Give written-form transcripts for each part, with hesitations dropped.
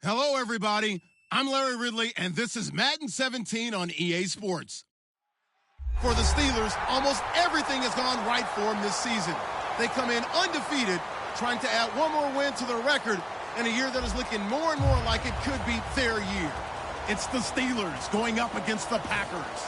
Hello, everybody. I'm Larry Ridley, and this is Madden 17 on EA Sports. For the Steelers, almost everything has gone right for them this season. They come in undefeated, trying to add one more win to their record in a year that is looking more and more like it could be their year. It's the Steelers going up against the Packers.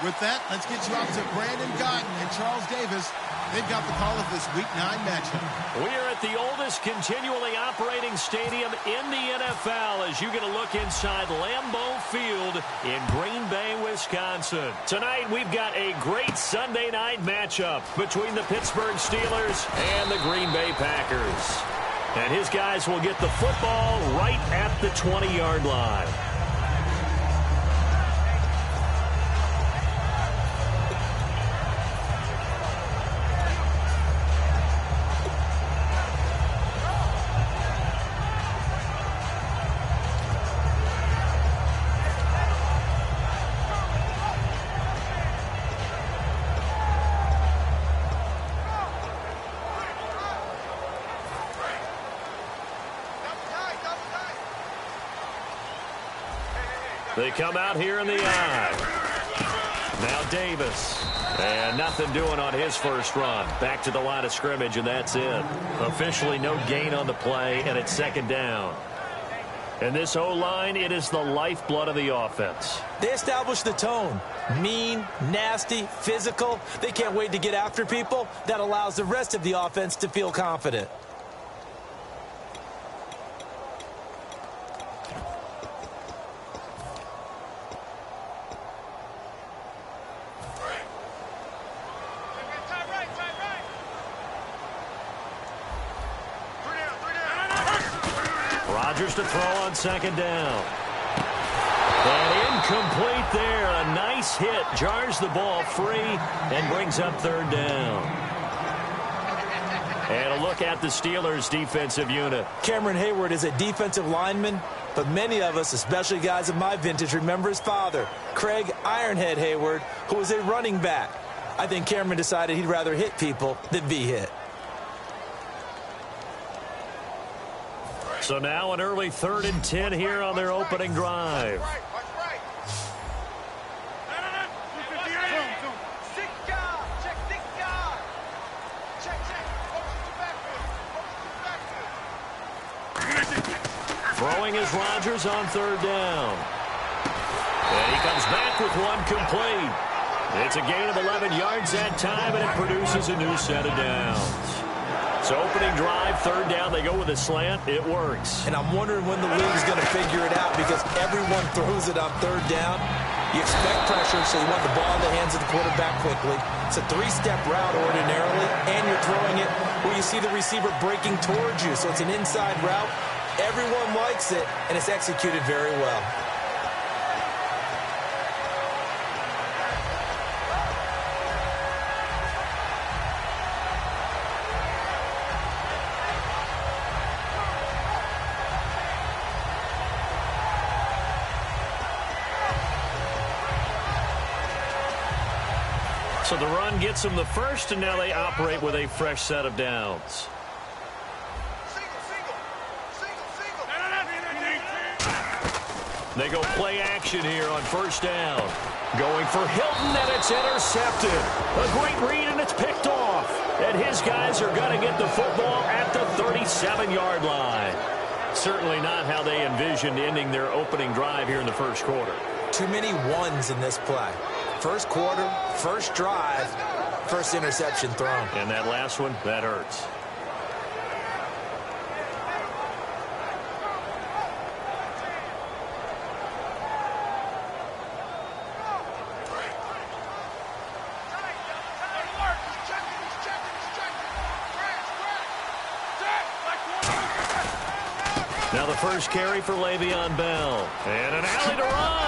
With that, let's get you out to Brandon Gotton and Charles Davis. They've got the call of this Week 9 matchup. We are at the oldest continually operating stadium in the NFL as you get a look inside Lambeau Field in Green Bay, Wisconsin. Tonight, we've got a great Sunday night matchup between the Pittsburgh Steelers and the Green Bay Packers. And his guys will get the football right at the 20-yard line. They come out here in the I. Now Davis. And nothing doing on his first run. Back to the line of scrimmage, and that's it. Officially no gain on the play, and it's second down. And this O-line, it is the lifeblood of the offense. They establish the tone. Mean, nasty, physical. They can't wait to get after people. That allows the rest of the offense to feel confident. To throw on second down. And incomplete there. A nice hit. Jars the ball free and brings up third down. And a look at the Steelers' defensive unit. Cameron Hayward is a defensive lineman, but many of us, especially guys of my vintage, remember his father, Craig Ironhead Hayward, who was a running back. I think Cameron decided he'd rather hit people than be hit. So now an early 3rd and 10 here on their opening drive. Throwing is Rodgers on third down. And he comes back with one complete. It's a gain of 11 yards that time, and it produces a new set of downs. So opening drive, third down, they go with a slant. It works. And I'm wondering when the league's going to figure it out because everyone throws it on third down. You expect pressure, so you want the ball in the hands of the quarterback quickly. It's a 3-step route ordinarily, and you're throwing it where you see the receiver breaking towards you. So it's an inside route. Everyone likes it, and it's executed very well. So the run gets them the first, and now they operate with a fresh set of downs. They go play action here on first down. Going for Hilton, and it's intercepted. A great read, and it's picked off. And his guys are going to get the football at the 37-yard line. Certainly not how they envisioned ending their opening drive here in the first quarter. Too many ones in this play. First quarter, first drive, first interception thrown. And that last one, that hurts. Now the first carry for Le'Veon Bell. And an alley to run.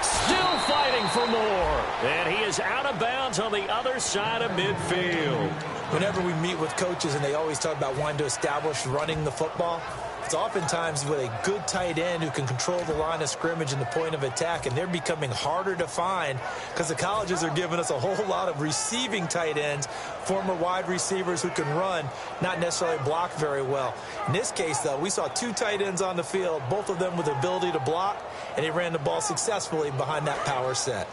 Still fighting for more. And he is out of bounds on the other side of midfield. Whenever we meet with coaches and they always talk about wanting to establish running the football, It's oftentimes with a good tight end who can control the line of scrimmage and the point of attack, and they're becoming harder to find because the colleges are giving us a whole lot of receiving tight ends, former wide receivers who can run, not necessarily block very well. In this case, though, we saw 2 tight ends on the field, both of them with the ability to block, and they ran the ball successfully behind that power set.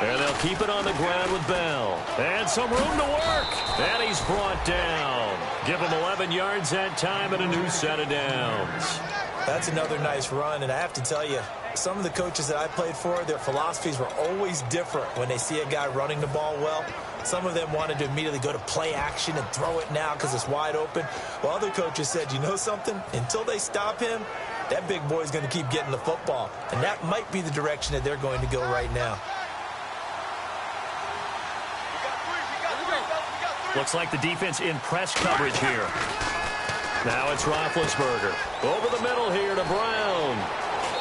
And they'll keep it on the ground with Bell. And some room to work. And he's brought down. Give him 11 yards that time and a new set of downs. That's another nice run, and I have to tell you, some of the coaches that I played for, their philosophies were always different when they see a guy running the ball well. Some of them wanted to immediately go to play action and throw it now because it's wide open. While other coaches said, you know something? Until they stop him, that big boy's going to keep getting the football. And that might be the direction that they're going to go right now. Looks like the defense in press coverage here. Now it's Roethlisberger. Over the middle here to Brown.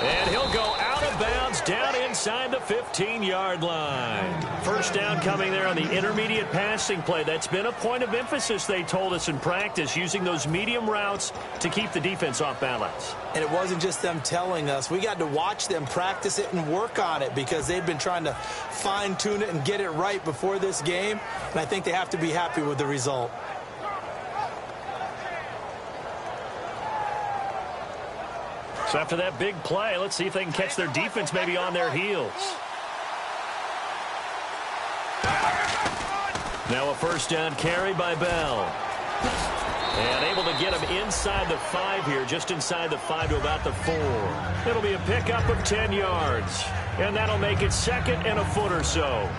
And he'll go out of bounds down inside the 15-yard line. First down coming there on the intermediate passing play. That's been a point of emphasis, they told us in practice, using those medium routes to keep the defense off balance. And it wasn't just them telling us. We got to watch them practice it and work on it because they've been trying to fine-tune it and get it right before this game. And I think they have to be happy with the result. So after that big play, let's see if they can catch their defense maybe on their heels. Now a first down carry by Bell. And able to get him inside the 5 here, just inside the 5 to about the 4. It'll be a pickup of 10 yards. And that'll make it second and a foot or so.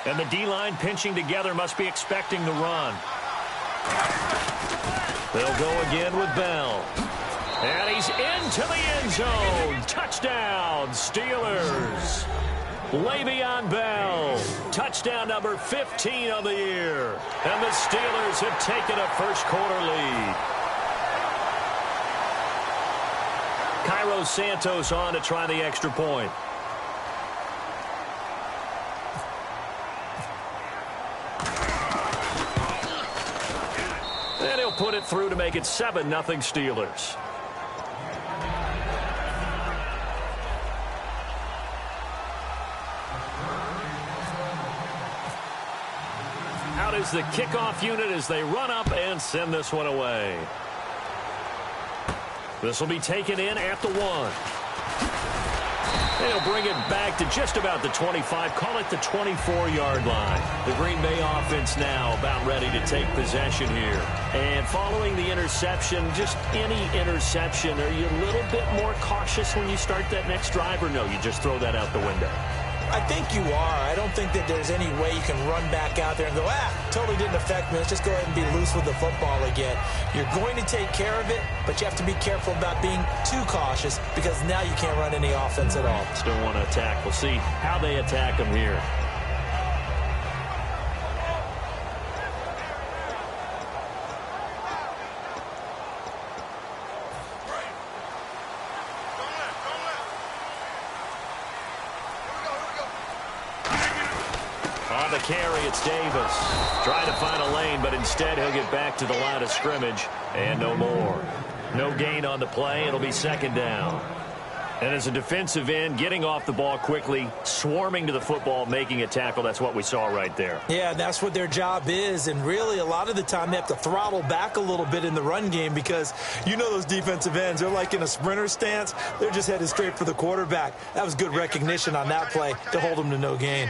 And the D-line pinching together must be expecting the run. They'll go again with Bell. And he's into the end zone. Touchdown, Steelers. Le'Veon Bell. Touchdown number 15 of the year. And the Steelers have taken a first-quarter lead. Cairo Santos on to try the extra point. Put it through to make it 7-0 Steelers. Out is the kickoff unit as they run up and send this one away. This will be taken in at the 1. They'll bring it back to just about the 25, call it the 24-yard line. The Green Bay offense now about ready to take possession here. And following the interception, just any interception, are you a little bit more cautious when you start that next drive, or no, you just throw that out the window? I think you are. I don't think that there's any way you can run back out there and go, totally didn't affect me. Let's just go ahead and be loose with the football again. You're going to take care of it, but you have to be careful about being too cautious because now you can't run any offense at all. Still want to attack. We'll see how they attack them here. Carry, it's Davis. Trying to find a lane, but instead he'll get back to the line of scrimmage and no more. No gain on the play. It'll be second down. And as a defensive end, getting off the ball quickly, swarming to the football, making a tackle, that's what we saw right there. Yeah, that's what their job is. And really, a lot of the time, they have to throttle back a little bit in the run game because you know those defensive ends, they're like in a sprinter stance. They're just headed straight for the quarterback. That was good recognition on that play to hold them to no gain.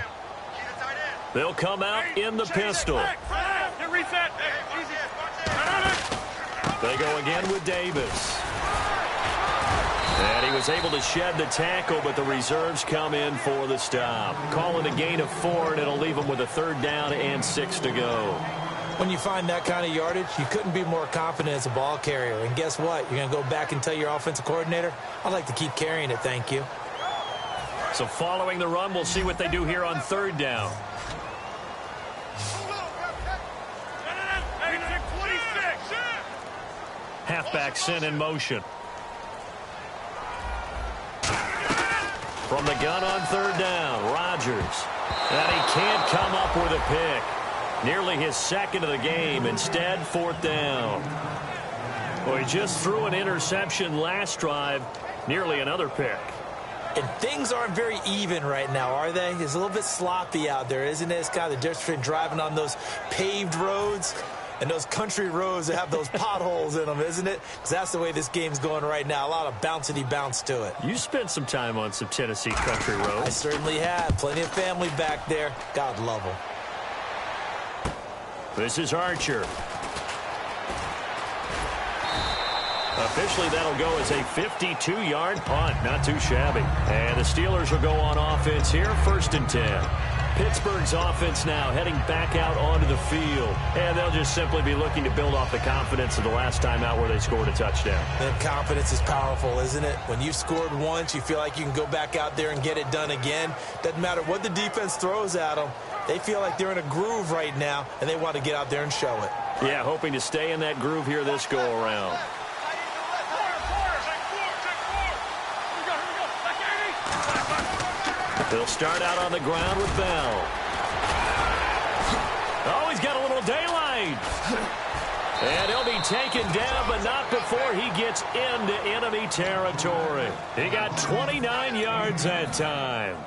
They'll come out in the pistol. They go again with Davis. And he was able to shed the tackle, but the reserves come in for the stop. Call it a gain of 4, and it'll leave him with a 3rd down and 6 to go. When you find that kind of yardage, you couldn't be more confident as a ball carrier. And guess what? You're going to go back and tell your offensive coordinator, I'd like to keep carrying it, thank you. So following the run, we'll see what they do here on 3rd down. Halfback sent in motion. From the gun on 3rd down, Rodgers. And he can't come up with a pick. Nearly his 2nd of the game. Instead, 4th down. Well, he just threw an interception last drive. Nearly another pick. And things aren't very even right now, are they? It's a little bit sloppy out there, isn't it? It's kind of the difference between driving on those paved roads and those country roads that have those potholes in them, isn't it? Because that's the way this game's going right now. A lot of bouncy bounce to it. You spent some time on some Tennessee country roads. I certainly have. Plenty of family back there. God love them. This is Archer. Officially, that'll go as a 52-yard punt. Not too shabby. And the Steelers will go on offense here, 1st and 10. Pittsburgh's offense now heading back out onto the field. And they'll just simply be looking to build off the confidence of the last time out where they scored a touchdown. And confidence is powerful, isn't it? When you've scored once, you feel like you can go back out there and get it done again. Doesn't matter what the defense throws at them. They feel like they're in a groove right now, and they want to get out there and show it. Yeah, hoping to stay in that groove here this go-around. He'll start out on the ground with Bell. Oh, he's got a little daylight. And he'll be taken down, but not before he gets into enemy territory. He got 29 yards that time.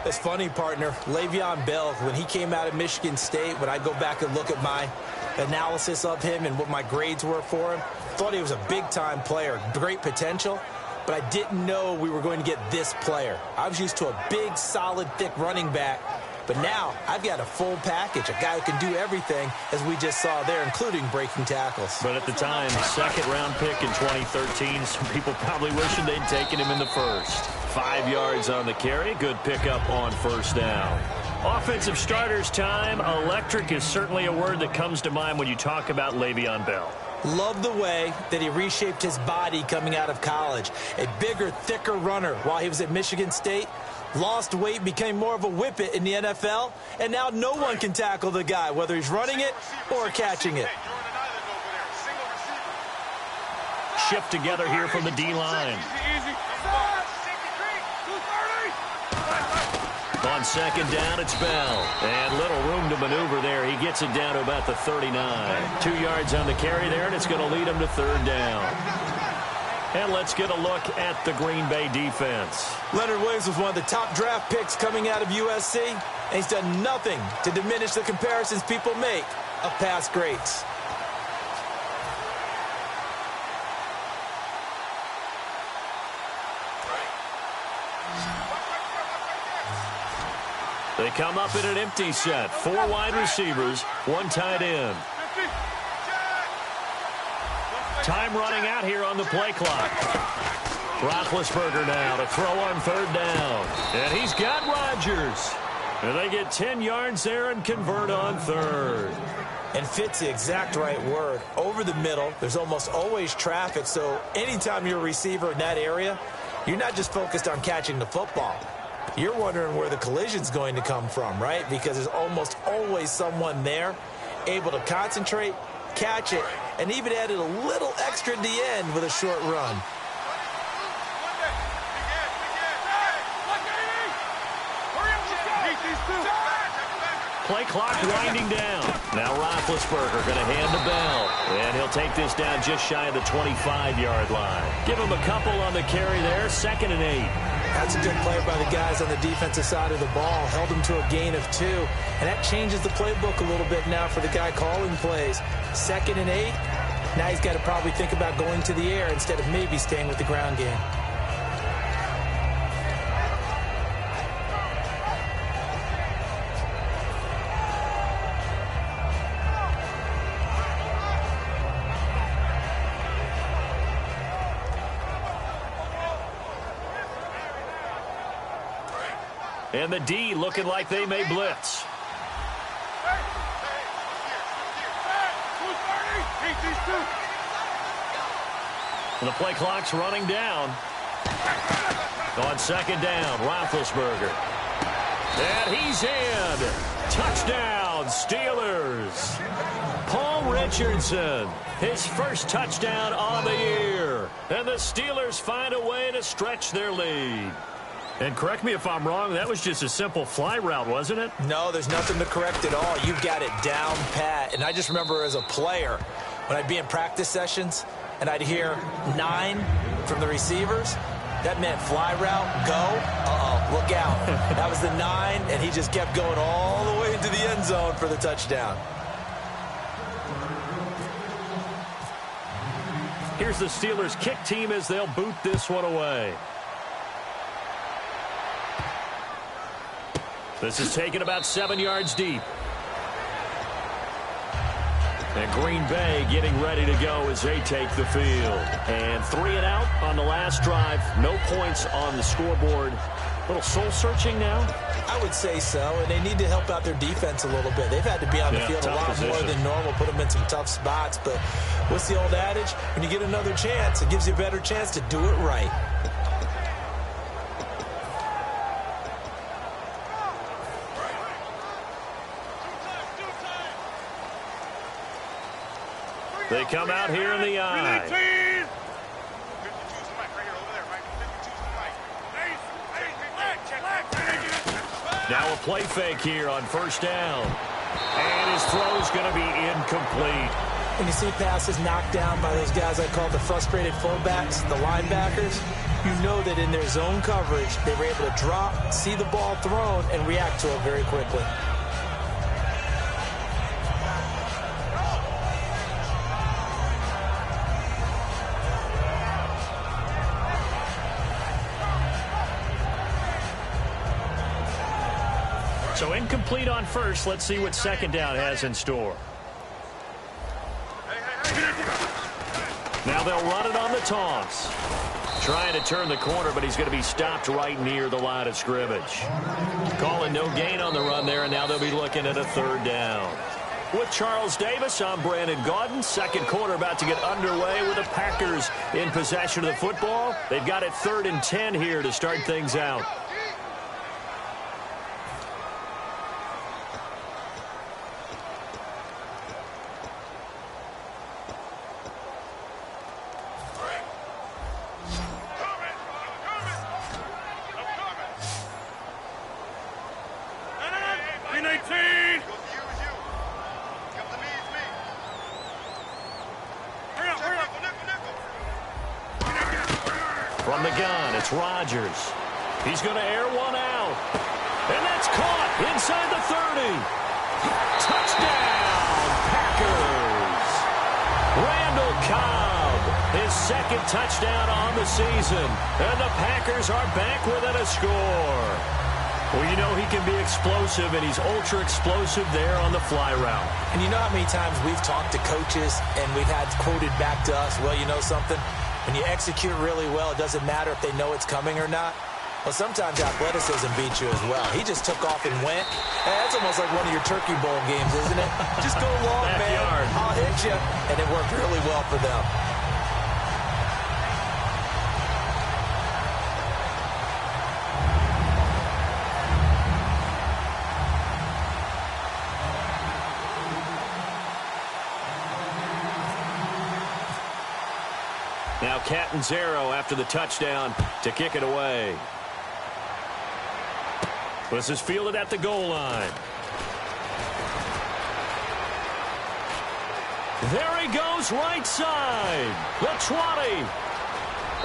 It's funny, partner. Le'Veon Bell, when he came out of Michigan State, when I go back and look at my analysis of him and what my grades were for him, thought he was a big-time player, great potential, but I didn't know we were going to get this player. I was used to a big, solid, thick running back, but now I've got a full package, a guy who can do everything, as we just saw there, including breaking tackles. But at the time, 2nd-round pick in 2013, some people probably wishing they'd taken him in the 1st. 5 yards on the carry, good pickup on 1st down. Offensive starters time. Electric is certainly a word that comes to mind when you talk about Le'Veon Bell. Love the way that he reshaped his body coming out of college. A bigger, thicker runner while he was at Michigan State. Lost weight, became more of a whippet in the NFL, and now no one can tackle the guy, whether he's running it or catching it. Shift together here from the D-line. On 2nd down, it's Bell. And little room to maneuver there. He gets it down to about the 39. 2 yards on the carry there, and it's going to lead him to 3rd down. And let's get a look at the Green Bay defense. Leonard Williams was one of the top draft picks coming out of USC, and he's done nothing to diminish the comparisons people make of past greats. They come up in an empty set. 4 wide receivers, 1 tight end. Time running out here on the play clock. Roethlisberger now to throw on 3rd down. And he's got Rodgers. And they get 10 yards there and convert on 3rd. And fit's the exact right word. Over the middle, there's almost always traffic. So anytime you're a receiver in that area, you're not just focused on catching the football. You're wondering where the collision's going to come from, right? Because there's almost always someone there able to concentrate, catch it, and even added a little extra at the end with a short run. Play clock winding down. Now Roethlisberger going to hand to Bell. And he'll take this down just shy of the 25-yard line. Give him a couple on the carry there. 2nd and 8. That's a good play by the guys on the defensive side of the ball. Held them to a gain of 2. And that changes the playbook a little bit now for the guy calling plays. 2nd and 8. Now he's got to probably think about going to the air instead of maybe staying with the ground game. And the D looking like they may blitz. And the play clock's running down. On second down, Roethlisberger. And he's in. Touchdown, Steelers. Paul Richardson, his first touchdown on the year. And the Steelers find a way to stretch their lead. And correct me if I'm wrong, that was just a simple fly route, wasn't it? No, there's nothing to correct at all. You've got it down pat. And I just remember as a player, when I'd be in practice sessions and I'd hear 9 from the receivers, that meant fly route, go, look out. That was the 9, and he just kept going all the way into the end zone for the touchdown. Here's the Steelers kick team as they'll boot this one away. This is taken about 7 yards deep. And Green Bay getting ready to go as they take the field. And 3 and out on the last drive. No points on the scoreboard. A little soul-searching now? I would say so, and they need to help out their defense a little bit. They've had to be on the field a lot more than normal, put them in some tough spots. But what's the old adage? When you get another chance, it gives you a better chance to do it right. They come out here in the eye. Now a play fake here on first down. And his throw's going to be incomplete. When you see passes knocked down by those guys I call the frustrated fullbacks, the linebackers, you know that in their zone coverage, they were able to drop, see the ball thrown, and react to it very quickly. So incomplete on first. Let's see what second down has in store. Now they'll run it on the toss. Trying to turn the corner, but he's going to be stopped right near the line of scrimmage. Calling no gain on the run there, and now they'll be looking at a third down. With Charles Davis, I'm Brandon Gaudin. Second quarter about to get underway with the Packers in possession of the football. They've got it 3rd and 10 here to start things out. From the gun, it's Rodgers. He's going to air one out. And that's caught inside the 30. Touchdown, Packers. Randall Cobb, his second touchdown on the season. And the Packers are back within a score. Well, you know he can be explosive, and he's ultra-explosive there on the fly route. And you know how many times we've talked to coaches and we've had quoted back to us, well, you know something? When you execute really well, it doesn't matter if they know it's coming or not. Well, sometimes athleticism beats you as well. He just took off and went. Hey, that's almost like one of your Turkey Bowl games, isn't it? Just go long, man. I'll hit you. And it worked really well for them. Now Catanzaro after the touchdown to kick it away. This is fielded at the goal line. There he goes, right side. The 20.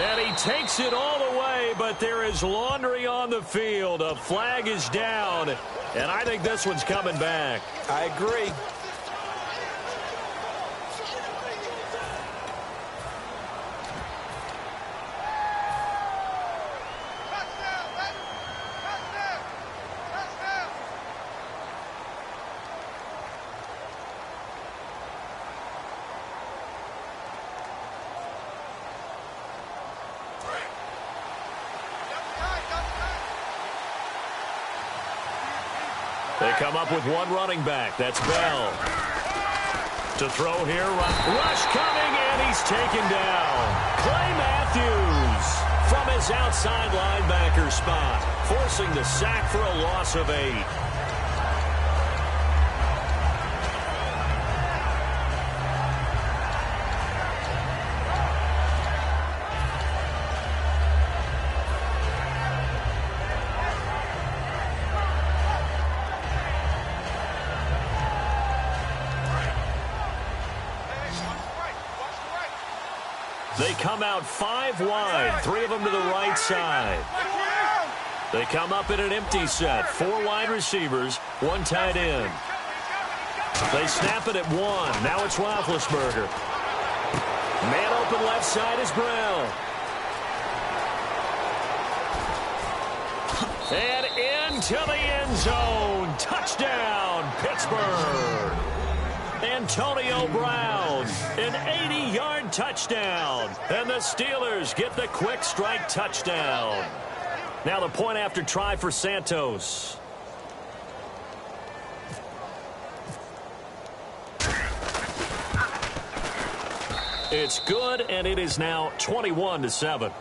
And he takes it all the way, but there is laundry on the field. A flag is down, and I think this one's coming back. I agree. come up with one running back. That's Bell. To throw here, rush coming, and he's taken down. Clay Matthews from his outside linebacker spot, forcing the sack for a loss of 8. They come out 5 wide, 3 of them to the right side. They come up in an empty set, 4 wide receivers, 1 tight end. They snap it at 1. Now it's Roethlisberger. Man open left side is Brown. And into the end zone. Touchdown, Pittsburgh. Antonio Brown, an 80-yard touchdown. And the Steelers get the quick strike touchdown. Now the point after try for Santos. It's good, and it is now 21-7.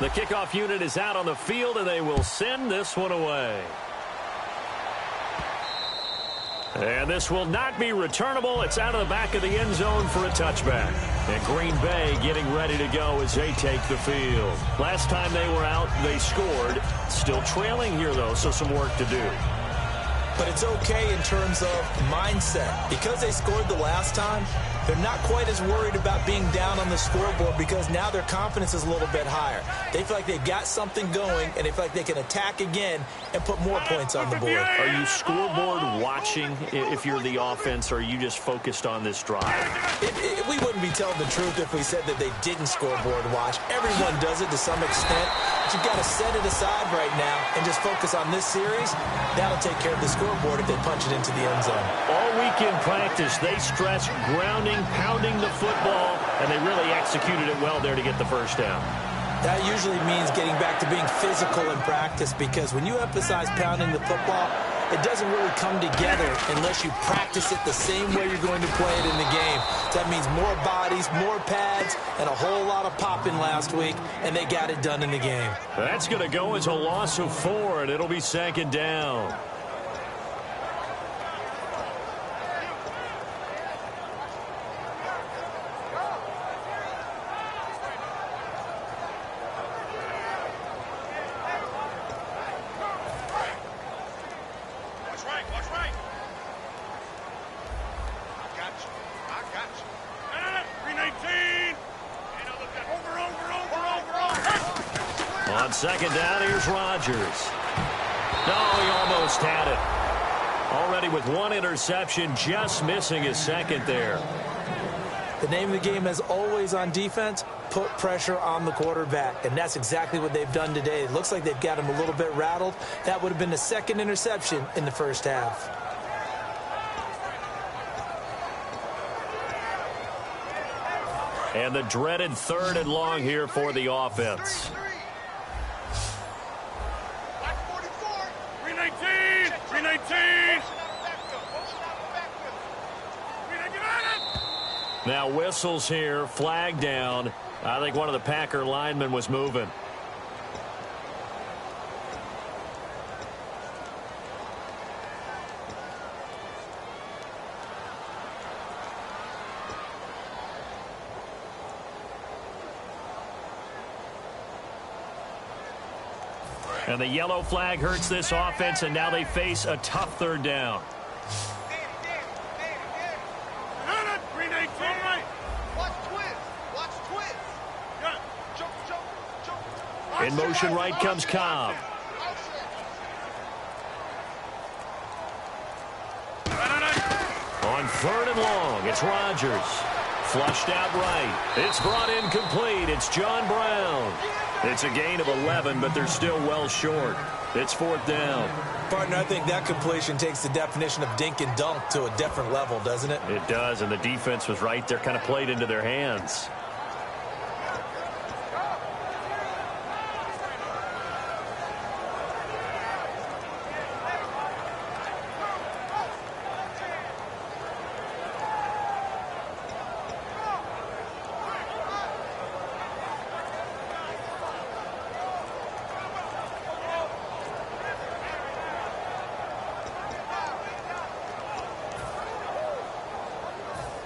The kickoff unit is out on the field, and they will send this one away. And this will not be returnable. It's out of the back of the end zone for a touchback. And Green Bay getting ready to go as they take the field. Last time they were out, they scored. Still trailing here, though, so some work to do. But it's okay in terms of mindset. Because they scored the last time, they're not quite as worried about being down on the scoreboard because now their confidence is a little bit higher. They feel like they've got something going, and they feel like they can attack again and put more points on the board. Are you scoreboard watching if you're the offense, or are you just focused on this drive? We wouldn't be telling the truth if we said that they didn't scoreboard watch. Everyone does it to some extent. But you've got to set it aside right now and just focus on this series. That'll take care of the scoreboard if they punch it into the end zone. All week in practice, they stress grounding, pounding the football, and they really executed it well there to get the first down. That usually means getting back to being physical in practice, because when you emphasize pounding the football, it doesn't really come together unless you practice it the same way you're going to play it in the game. That means more bodies, more pads, and a whole lot of popping last week, and they got it done in the game. That's going to go as a loss of 4, and it'll be second down. On second down, here's Rodgers. No, he almost had it. Already with 1 interception, just missing his second there. The name of the game, as always on defense, put pressure on the quarterback. And that's exactly what they've done today. It looks like they've got him a little bit rattled. That would have been the second interception in the first half. And the dreaded 3rd and long here for the offense. Now whistles here, flag down. I think one of the Packer linemen was moving. And the yellow flag hurts this offense, and now they face a tough 3rd down. In motion right comes Cobb. On 3rd and long, it's Rodgers. Flushed out right. It's brought in complete. It's John Brown. It's a gain of 11, but they're still well short. It's 4th down. Partner, I think that completion takes the definition of dink and dunk to a different level, doesn't it? It does, and the defense was right there, kind of played into their hands.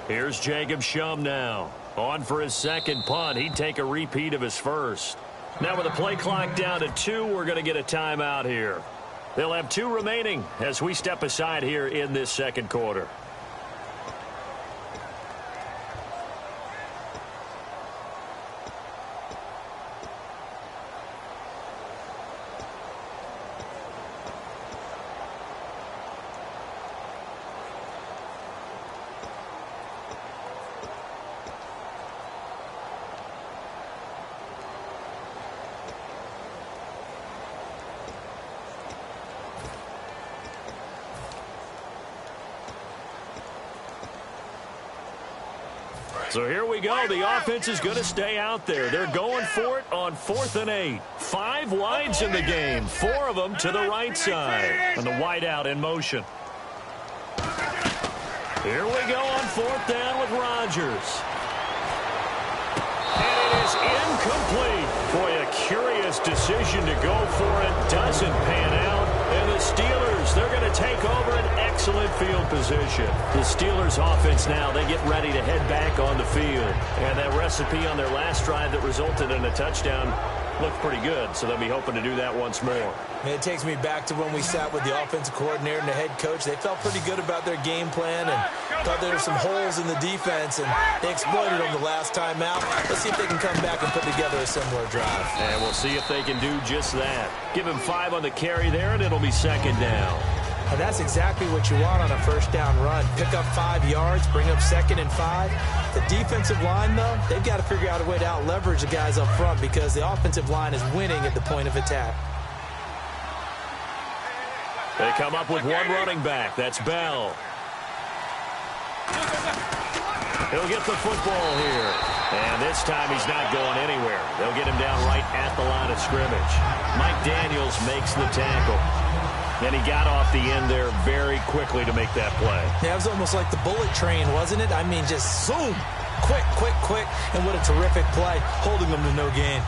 Here's Jacob Shum now. On for his second punt. He'd take a repeat of his first. Now with the play clock down to 2, we're going to get a timeout here. They'll have 2 remaining as we step aside here in this second quarter. So here we go. The offense is going to stay out there. They're going for it on 4th and 8. 5 wides in the game. 4 of them to the right side. And the wide out in motion. Here we go on 4th down with Rodgers. And it is incomplete. Boy, a curious decision to go for it. Doesn't pan out. And the Steelers, they're going to take over an excellent field position. The Steelers offense now, they get ready to head back on the field. And that recipe on their last drive that resulted in a touchdown looked pretty good, so they'll be hoping to do that once more. It takes me back to when we sat with the offensive coordinator and the head coach. They felt pretty good about their game plan and thought there were some holes in the defense, and they exploited them the last time out. Let's see if they can come back and put together a similar drive. And we'll see if they can do just that. Give him 5 on the carry there, and it'll be 2nd down. And that's exactly what you want on a first down run. Pick up 5 yards, bring up 2nd and 5. The defensive line, though, they've got to figure out a way to out-leverage the guys up front because the offensive line is winning at the point of attack. They come up with 1 running back. That's Bell. He'll get the football here. And this time he's not going anywhere. They'll get him down right at the line of scrimmage. Mike Daniels makes the tackle. And he got off the end there very quickly to make that play. Yeah, it was almost like the bullet train, wasn't it? I mean, just zoom. Quick, quick, quick. And what a terrific play, holding them to no gain.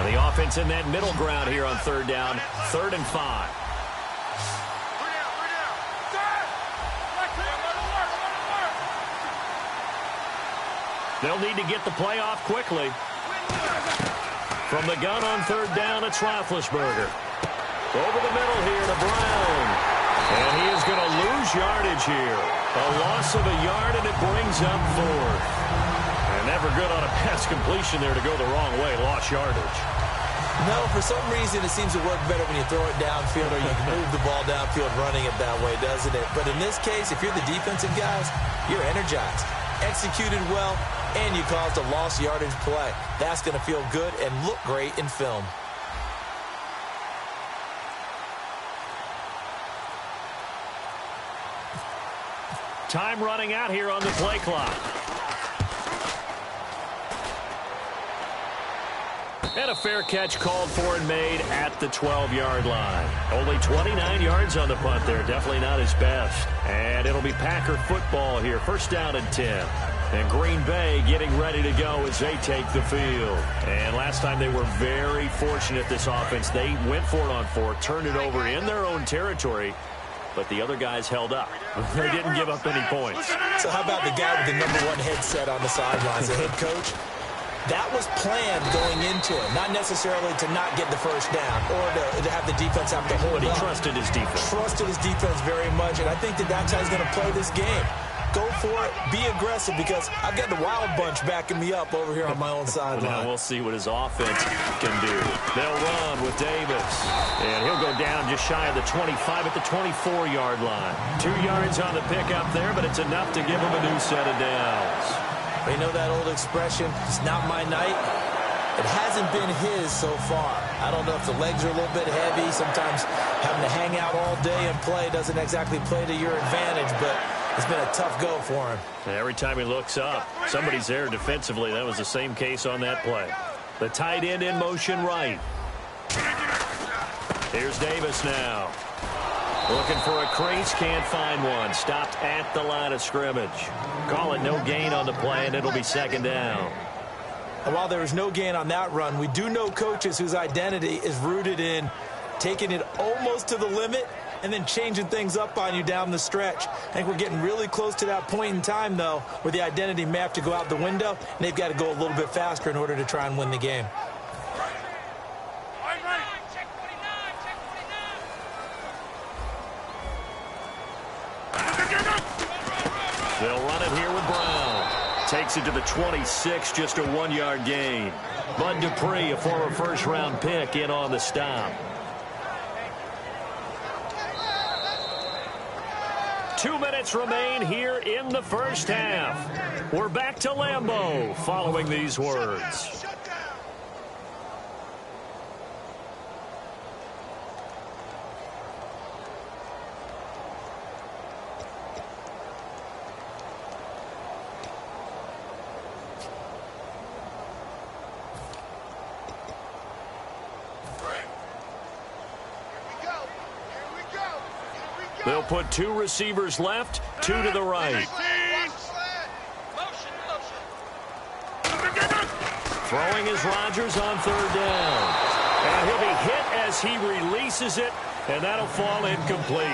And the offense in that middle ground here on 3rd down, 3rd and 5. They'll need to get the play off quickly. From the gun on 3rd down, it's Roethlisberger. Over the middle here to Brown. And he is going to lose yardage here. A loss of a yard, and it brings up 4th. And never good on a pass completion there to go the wrong way. Lost yardage. No, for some reason it seems to work better when you throw it downfield or you move the ball downfield running it that way, doesn't it? But in this case, if you're the defensive guys, you're energized. Executed well, and you caused a lost yardage play. That's going to feel good and look great in film. Time running out here on the play clock. And a fair catch called for and made at the 12-yard line. Only 29 yards on the punt there. Definitely not his best. And it'll be Packer football here. 1st down and 10. And Green Bay getting ready to go as they take the field. And last time they were very fortunate, this offense. They went for it on 4, turned it over in their own territory, but the other guys held up. They didn't give up any points. So how about the guy with the #1 headset on the sidelines, the head coach? That was planned going into it, not necessarily to not get the first down or to have the defense have to hold But he up. trusted his defense. Trusted his defense very much, and I think that's how he's going to play this game. go for it, be aggressive, because I've got the wild bunch backing me up over here on my own sideline. Now we'll see what his offense can do. They'll run with Davis, and he'll go down just shy of the 25 at the 24-yard line. 2 yards on the pickup there, but it's enough to give him a new set of downs. You know that old expression, it's not my night? It hasn't been his so far. I don't know if the legs are a little bit heavy. Sometimes having to hang out all day and play doesn't exactly play to your advantage, but it's been a tough go for him. Every time he looks up, somebody's there defensively. That was the same case on that play. The tight end in motion right. Here's Davis now. Looking for a crease, can't find one. Stopped at the line of scrimmage. Call it no gain on the play, and it'll be second down. And while there was no gain on that run, we do know coaches whose identity is rooted in taking it almost to the limit and then changing things up on you down the stretch. I think we're getting really close to that point in time, though, where the identity may have to go out the window, and they've got to go a little bit faster in order to try and win the game. They'll run it here with Brown. Takes it to the 26, just a 1-yard gain. Bud Dupree, a former first-round pick, in on the stop. 2 minutes remain here in the first half. We're back to Lambeau following these words. They'll put 2 receivers left, 2 to the right. Throwing is Rodgers on 3rd down. And he'll be hit as he releases it, and that'll fall incomplete.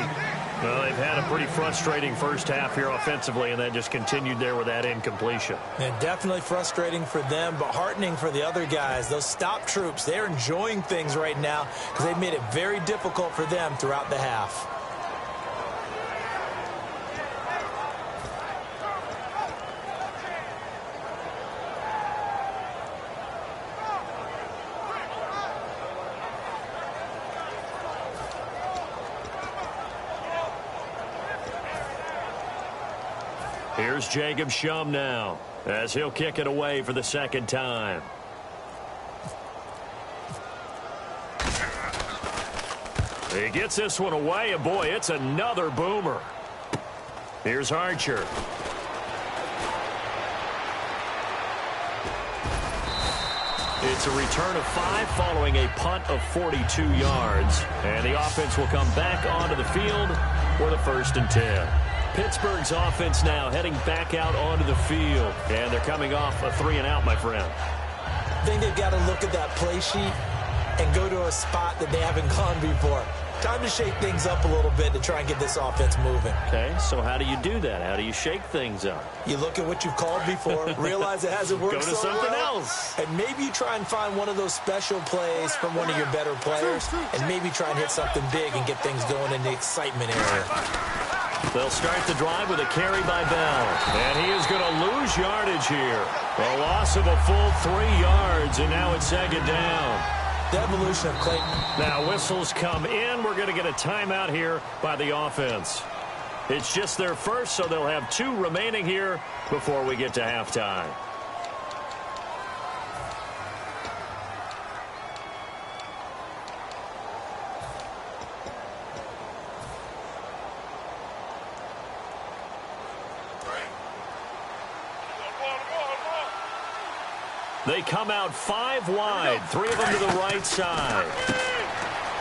Well, they've had a pretty frustrating first half here offensively, and that just continued there with that incompletion. And definitely frustrating for them, but heartening for the other guys. Those stop troops, they're enjoying things right now because they've made it very difficult for them throughout the half. Here's Jacob Shum now, as he'll kick it away for the second time. He gets this one away, and boy, it's another boomer. Here's Archer. It's a return of 5 following a punt of 42 yards. And the offense will come back onto the field for the 1st and 10. Pittsburgh's offense now heading back out onto the field. And they're coming off a 3 and out, my friend. I think they've got to look at that play sheet and go to a spot that they haven't gone before. Time to shake things up a little bit to try and get this offense moving. Okay, so how do you do that? How do you shake things up? You look at what you've called before, realize it hasn't worked Go to something well, else. and maybe you try and find one of those special plays from one of your better players, and maybe try and hit something big and get things going in the excitement area. They'll start the drive with a carry by Bell. And he is going to lose yardage here. A loss of a full 3 yards, and now it's second down. The evolution of Clayton. Now whistles come in. We're going to get a timeout here by the offense. It's just their first, so they'll have 2 remaining here before we get to halftime. They come out 5 wide, 3 of them to the right side.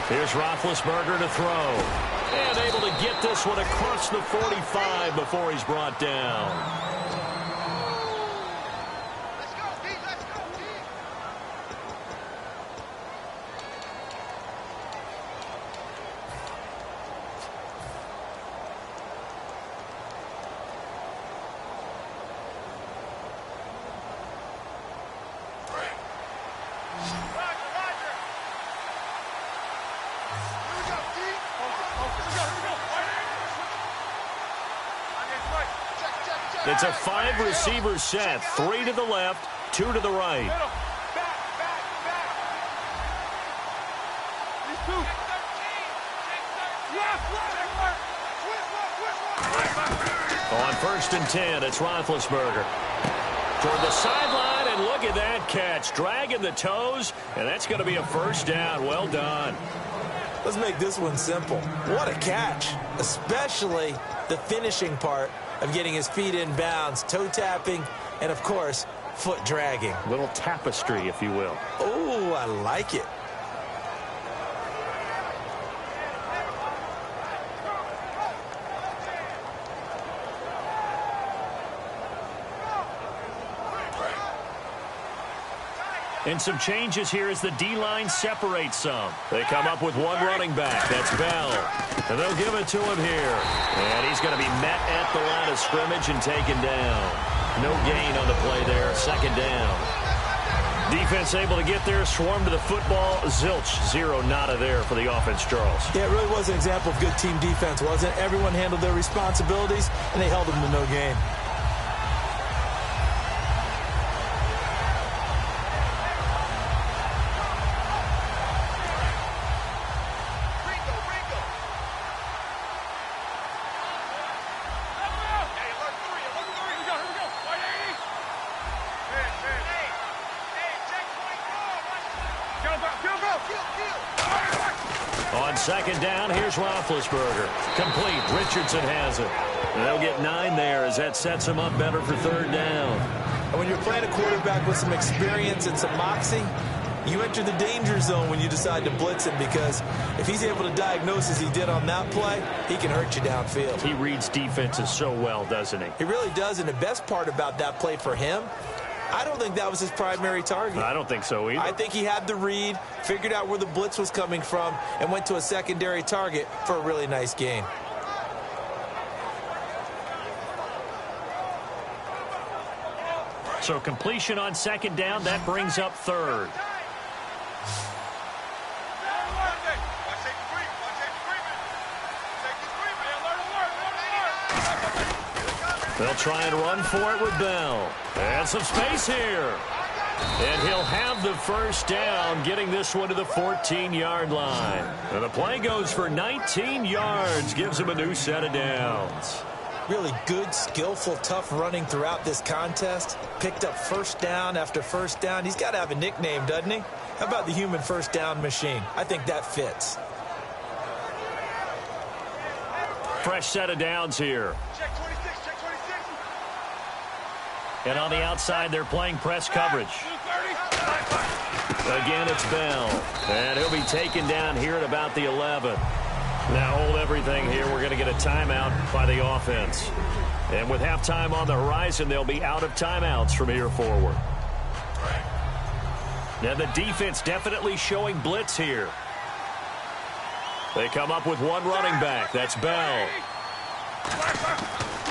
Here's Roethlisberger to throw. And able to get this one across the 45 before he's brought down. It's a 5-receiver set. 3 to the left, 2 to the right. On 1st and 10, it's Roethlisberger. Toward the sideline, and look at that catch. Dragging the toes, and that's going to be a first down. Well done. Let's make this one simple. What a catch, especially the finishing part of getting his feet in bounds, toe tapping, and, of course, foot dragging. Little tapestry, if you will. Oh, I like it. And some changes here as the D-line separates some. They come up with one running back. That's Bell. And they'll give it to him here. And he's going to be met at the line of scrimmage and taken down. No gain on the play there. 2nd down. Defense able to get there, swarm to the football. Zilch, 0 nada there for the offense, Charles. Yeah, it really was an example of good team defense, wasn't it? Everyone handled their responsibilities, and they held them to no gain. On 2nd down, here's Roethlisberger. Complete. Richardson has it. And they'll get 9 there as that sets him up better for 3rd down. And when you're playing a quarterback with some experience and some moxie, you enter the danger zone when you decide to blitz him, because if he's able to diagnose as he did on that play, he can hurt you downfield. He reads defenses so well, doesn't he? He really does, and the best part about that play for him, I don't think that was his primary target. I don't think so either. I think he had the read, figured out where the blitz was coming from, and went to a secondary target for a really nice gain. So completion on 2nd down, that brings up 3rd. They'll try and run for it with Bell. And some space here. And he'll have the 1st down, getting this one to the 14-yard line. And the play goes for 19 yards, gives him a new set of downs. Really good, skillful, tough running throughout this contest. Picked up 1st down after 1st down. He's got to have a nickname, doesn't he? How about the human 1st down machine? I think that fits. Fresh set of downs here. Check 26, check 26. And on the outside, they're playing press coverage. Again, it's Bell. And he'll be taken down here at about the 11. Now hold everything here. We're going to get a timeout by the offense. And with halftime on the horizon, they'll be out of timeouts from here forward. Now the defense definitely showing blitz here. They come up with one running back. That's Bell.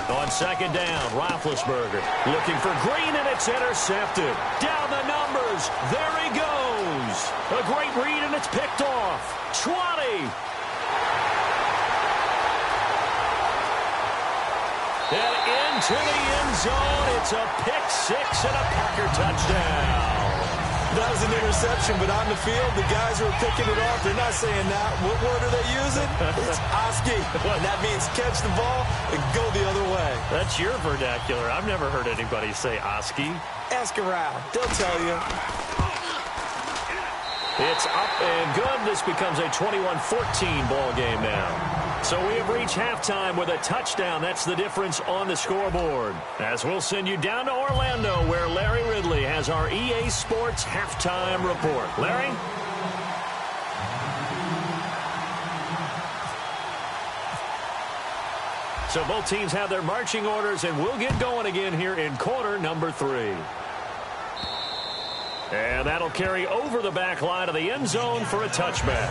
On 2nd down, Roethlisberger looking for Green, and it's intercepted. Down the numbers. There he goes. A great read, and it's picked off. 20. And into the end zone. It's a pick-6 and a Packer touchdown. That was an interception, but on the field, the guys who are picking it off, they're not saying that. What word are they using? It's Oski. And that means catch the ball and go the other way. That's your vernacular. I've never heard anybody say Oski. Ask around. They'll tell you. It's up and good. This becomes a 21-14 ball game now. So we have reached halftime with a touchdown. That's the difference on the scoreboard. As we'll send you down to Orlando, where Larry Ridley has our EA Sports halftime report. Larry? So both teams have their marching orders, and we'll get going again here in quarter number 3. And that'll carry over the back line of the end zone for a touchback.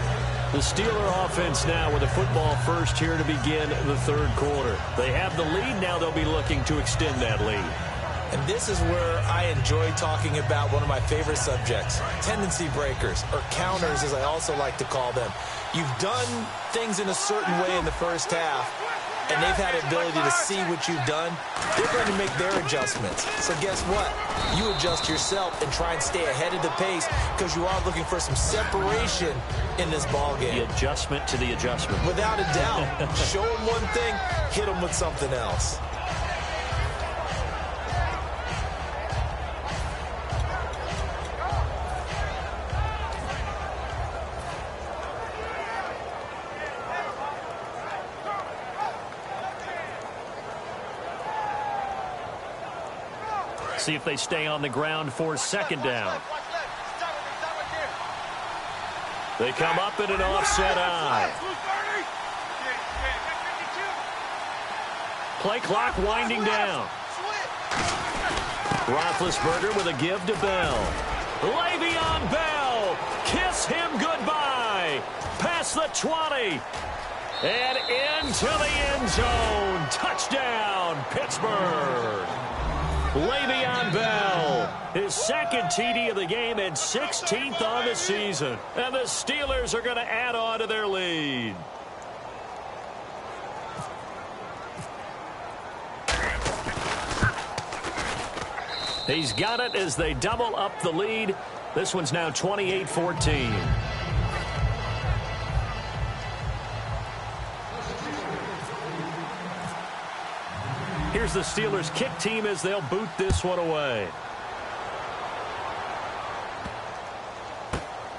The Steeler offense now with the football first here to begin the 3rd quarter. They have the lead. Now they'll be looking to extend that lead. And this is where I enjoy talking about one of my favorite subjects, tendency breakers, or counters as I also like to call them. You've done things in a certain way in the first half. and they've had the ability to see what you've done, they're going to make their adjustments. So guess what? You adjust yourself and try and stay ahead of the pace because you are looking for some separation in this ball game. The adjustment to the adjustment. Without a doubt. Show them one thing, hit them with something else. See if they stay on the ground for second down. They come up in an offset eye. Play clock winding down. Roethlisberger with a give to Bell. Le'Veon Bell. Kiss him goodbye. Past the 20. And into the end zone. Touchdown, Pittsburgh. Le'Veon Bell, his second TD of the game and 16th on the season. And the Steelers are going to add on to their lead. He's got it as they double up the lead. This one's now 28-14. Here's the Steelers kick team as they'll boot this one away.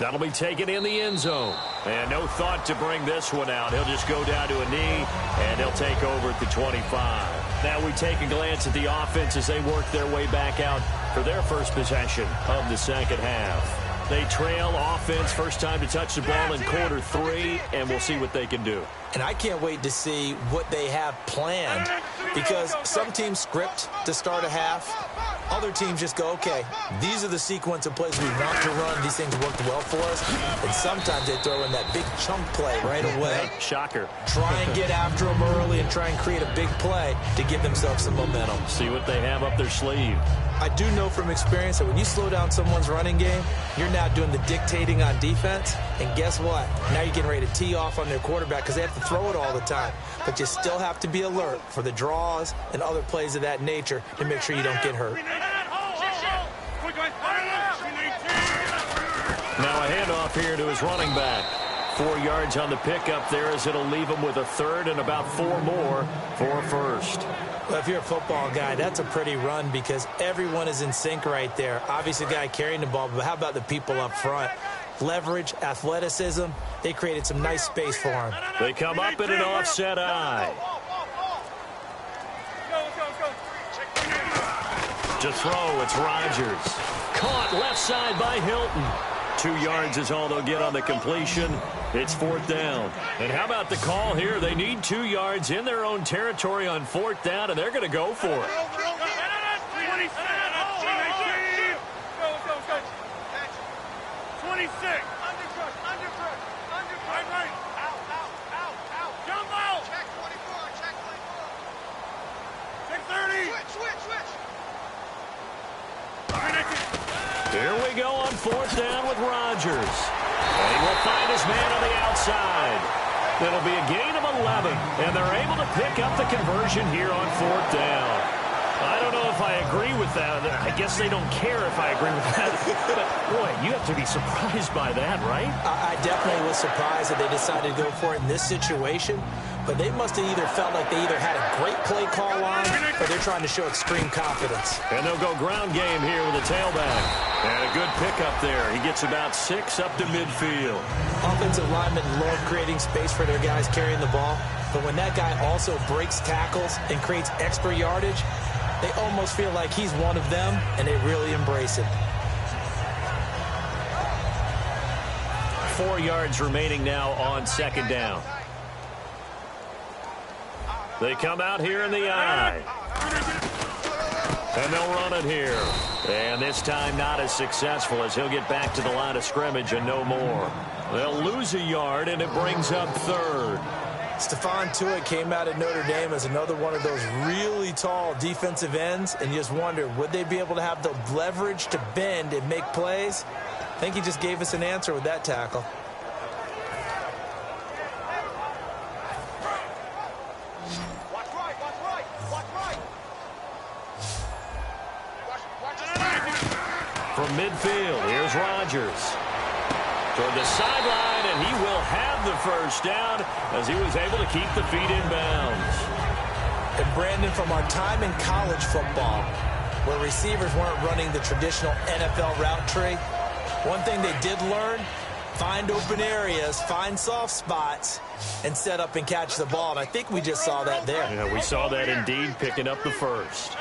That'll be taken in the end zone. And no thought to bring this one out. He'll just go down to a knee, and they'll take over at the 25. Now we take a glance at the offense as they work their way back out for their first possession of the second half. They trail offense, first time to touch the ball in quarter 3, and we'll see what they can do. And I can't wait to see what they have planned because some teams script to start a half. Other teams just go, okay, these are the sequence of plays we want to run. These things worked well for us. And sometimes they throw in that big chunk play right away. Shocker. Try and get after them early and try and create a big play to give themselves some momentum. See what they have up their sleeve. I do know from experience that when you slow down someone's running game, you're now doing the dictating on defense. And guess what? Now you're getting ready to tee off on their quarterback because they have to throw it all the time. But you still have to be alert for the draws and other plays of that nature to make sure you don't get hurt. Now a handoff here to his running back. 4 yards on the pickup there as it'll leave him with a third and about 4 more for a first. Well, if you're a football guy, that's a pretty run because everyone is in sync right there. Obviously, the guy carrying the ball, but how about the people up front? Leverage, athleticism, they created some nice space for him. They come up in an offset eye. To throw, it's Rodgers. Caught left side by Hilton. 2 yards is all they'll get on the completion. It's 4th down. And how about the call here? They need 2 yards in their own territory on 4th down, and they're going to go for it. 26. Jump out. Check 24. Check 24. 630. Switch. Here we go on 4th down with Rodgers. And he will find his man on the outside. It'll be a gain of 11, and they're able to pick up the conversion here on 4th down. I don't know if I agree with that. I guess they don't care if I agree with that. But, boy, you have to be surprised by that, right? I definitely was surprised that they decided to go for it in this situation. But they must have either felt like they either had a great play call on or they're trying to show extreme confidence. And they'll go ground game here with a tailback. And a good pickup there. He gets about 6 up to midfield. Offensive linemen love creating space for their guys carrying the ball. But when that guy also breaks tackles and creates extra yardage, they almost feel like he's one of them, and they really embrace it. 4 yards remaining now on 2nd down. They come out here in the eye. And they'll run it here. And this time not as successful as he'll get back to the line of scrimmage and no more. They'll lose a yard, and it brings up 3rd. Stephon Tuitt came out of Notre Dame as another one of those really tall defensive ends, and you just wonder, would they be able to have the leverage to bend and make plays? I think he just gave us an answer with that tackle. From midfield, here's Rodgers. Toward the sideline, and he will have the first down as he was able to keep the feet in bounds. And Brandon, from our time in college football, where receivers weren't running the traditional NFL route tree, one thing they did learn, find open areas, find soft spots, and set up and catch the ball. And I think we just saw that there. Yeah, we saw that indeed, picking up the first.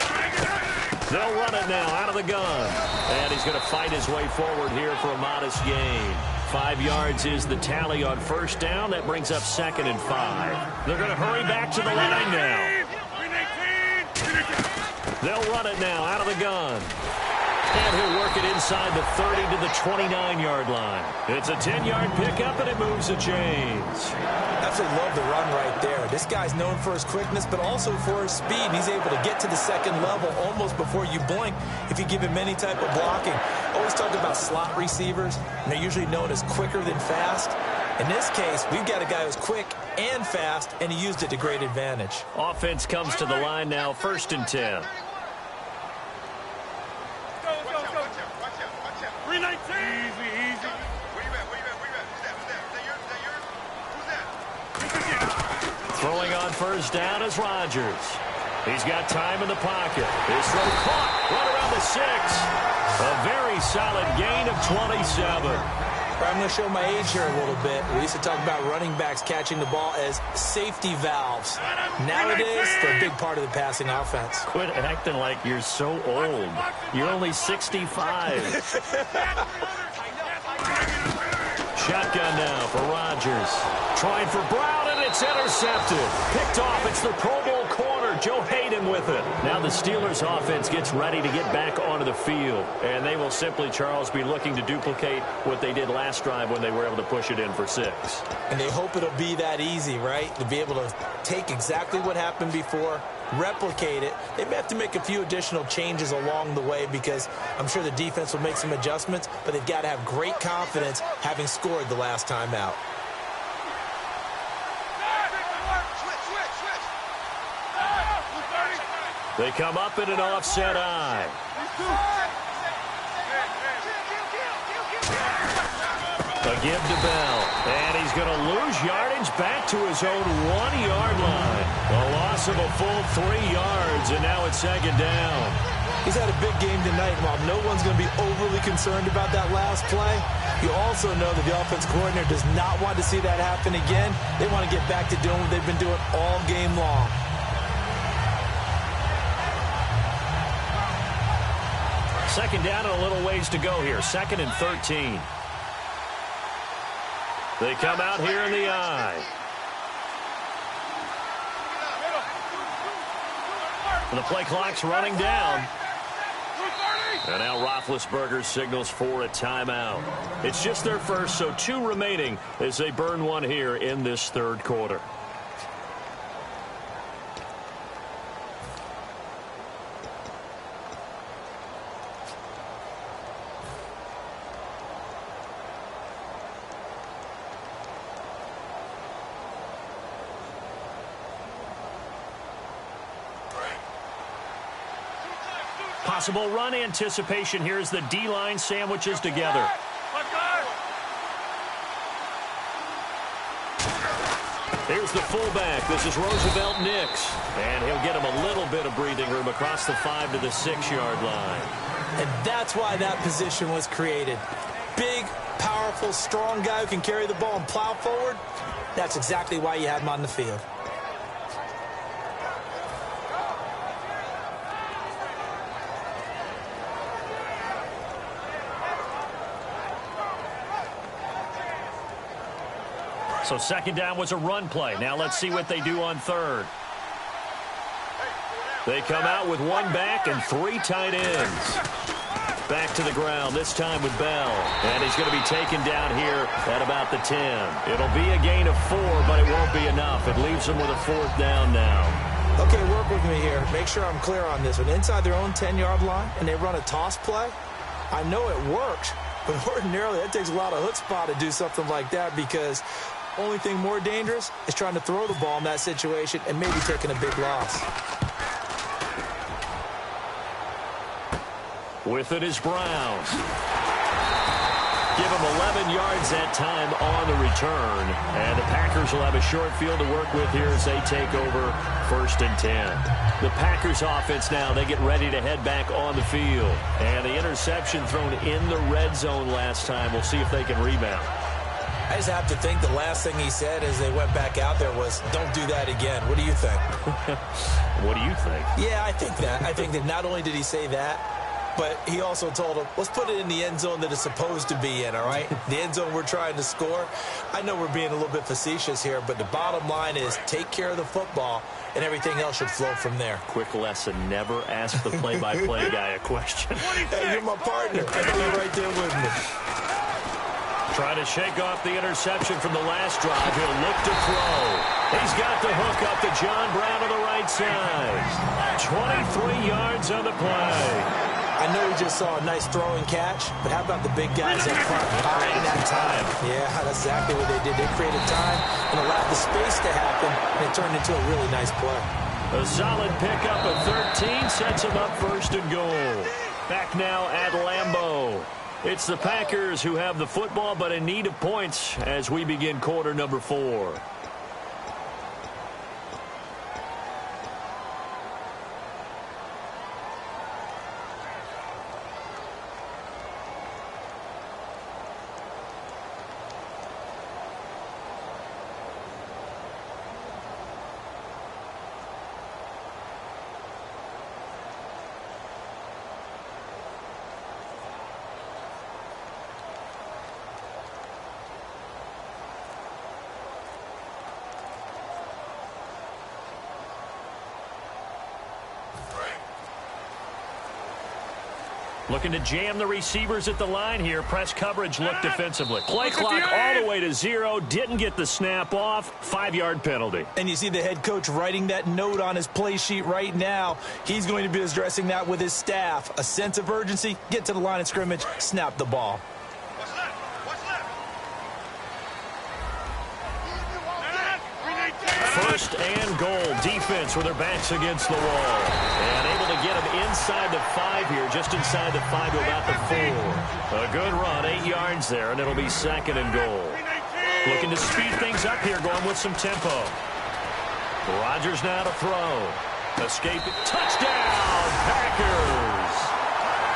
They'll run it now out of the gun. And he's going to fight his way forward here for a modest gain. 5 yards is the tally on first down. That brings up 2nd and 5. They're going to hurry back to the line now. They'll run it now out of the gun. And he'll work it inside the 30 to the 29-yard line. It's a 10-yard pickup, and it moves the chains. Absolutely love the run right there. This guy's known for his quickness, but also for his speed. And he's able to get to the second level almost before you blink if you give him any type of blocking. Always talk about slot receivers, and they're usually known as quicker than fast. In this case, we've got a guy who's quick and fast, and he used it to great advantage. Offense comes to the line now, 1st and 10. 319. Easy. Where you at? Who's that? Throwing on first down is Rodgers. He's got time in the pocket. His throw caught right around the 6. A very solid gain of 27. I'm going to show my age here a little bit. We used to talk about running backs catching the ball as safety valves. Nowadays, they're a big part of the passing offense. Quit acting like you're so old. You're only 65. Shotgun now for Rodgers. Trying for Brown, and it's intercepted. Picked off. It's the Pro Bowl corner, Joe Hayden, with it. Now the Steelers' offense gets ready to get back onto the field. And they will simply, Charles, be looking to duplicate what they did last drive when they were able to push it in for 6. And they hope it'll be that easy, right? To be able to take exactly what happened before, replicate it. They may have to make a few additional changes along the way because I'm sure the defense will make some adjustments, but they've got to have great confidence having scored the last time out. They come up in an offset eye. A give to Bell. And he's going to lose yardage back to his own 1-yard line. A loss of a full 3 yards, and now it's 2nd down. He's had a big game tonight. While no one's going to be overly concerned about that last play, you also know that the offense coordinator does not want to see that happen again. They want to get back to doing what they've been doing all game long. Second down and a little ways to go here. 2nd and 13. They come out here in the eye. And the play clock's running down. And now Roethlisberger signals for a timeout. It's just their first, so 2 remaining as they burn one here in this 3rd quarter. Possible run anticipation here as the D-line sandwiches together. Here's the fullback. This is Roosevelt Nix. And he'll get him a little bit of breathing room across the 5 to the 6-yard line. And that's why that position was created. Big, powerful, strong guy who can carry the ball and plow forward. That's exactly why you have him on the field. So 2nd down was a run play. Now let's see what they do on 3rd. They come out with 1 back and 3 tight ends. Back to the ground, this time with Bell. And he's going to be taken down here at about the 10. It'll be a gain of 4, but it won't be enough. It leaves them with a 4th down now. Okay, work with me here. Make sure I'm clear on this one. Inside their own 10-yard line, and they run a toss play, I know it works, but ordinarily that takes a lot of chutzpah to do something like that because only thing more dangerous is trying to throw the ball in that situation and maybe taking a big loss. With it is Brown. Give him 11 yards that time on the return. And the Packers will have a short field to work with here as they take over 1st and 10. The Packers offense now, they get ready to head back on the field. And the interception thrown in the red zone last time. We'll see if they can rebound. I just have to think the last thing he said as they went back out there was, don't do that again. What do you think? What do you think? Yeah, I think that. I think that not only did he say that, but he also told him, let's put it in the end zone that it's supposed to be in, all right? The end zone we're trying to score. I know we're being a little bit facetious here, but the bottom line is take care of the football, and everything else should flow from there. Quick lesson, never ask the play-by-play guy a question. Hey, you're my partner. I know you're right there with me. Trying to shake off the interception from the last drive. He'll look to throw. He's got the hook up to John Brown on the right side. 23 yards on the play. I know we just saw a nice throwing catch, but how about the big guys up front buying that time? Yeah, that's exactly what they did. They created time and allowed the space to happen, and it turned into a really nice play. A solid pickup of 13 sets him up 1st and goal. Back now at Lambeau. It's the Packers who have the football, but in need of points as we begin quarter number 4. Looking to jam the receivers at the line here. Press coverage look defensively. Play clock all the way to 0. Didn't get the snap off. 5-yard penalty. And you see the head coach writing that note on his play sheet right now. He's going to be addressing that with his staff. A sense of urgency. Get to the line of scrimmage. Snap the ball. What's left? 1st and goal. Defense with their backs against the wall. And able to get him inside the 5 here. Just inside the 5 to about the 4. A good run. 8 yards there. And it'll be 2nd and goal. Looking to speed things up here. Going with some tempo. Rodgers now to throw. Escape. Touchdown. Packers.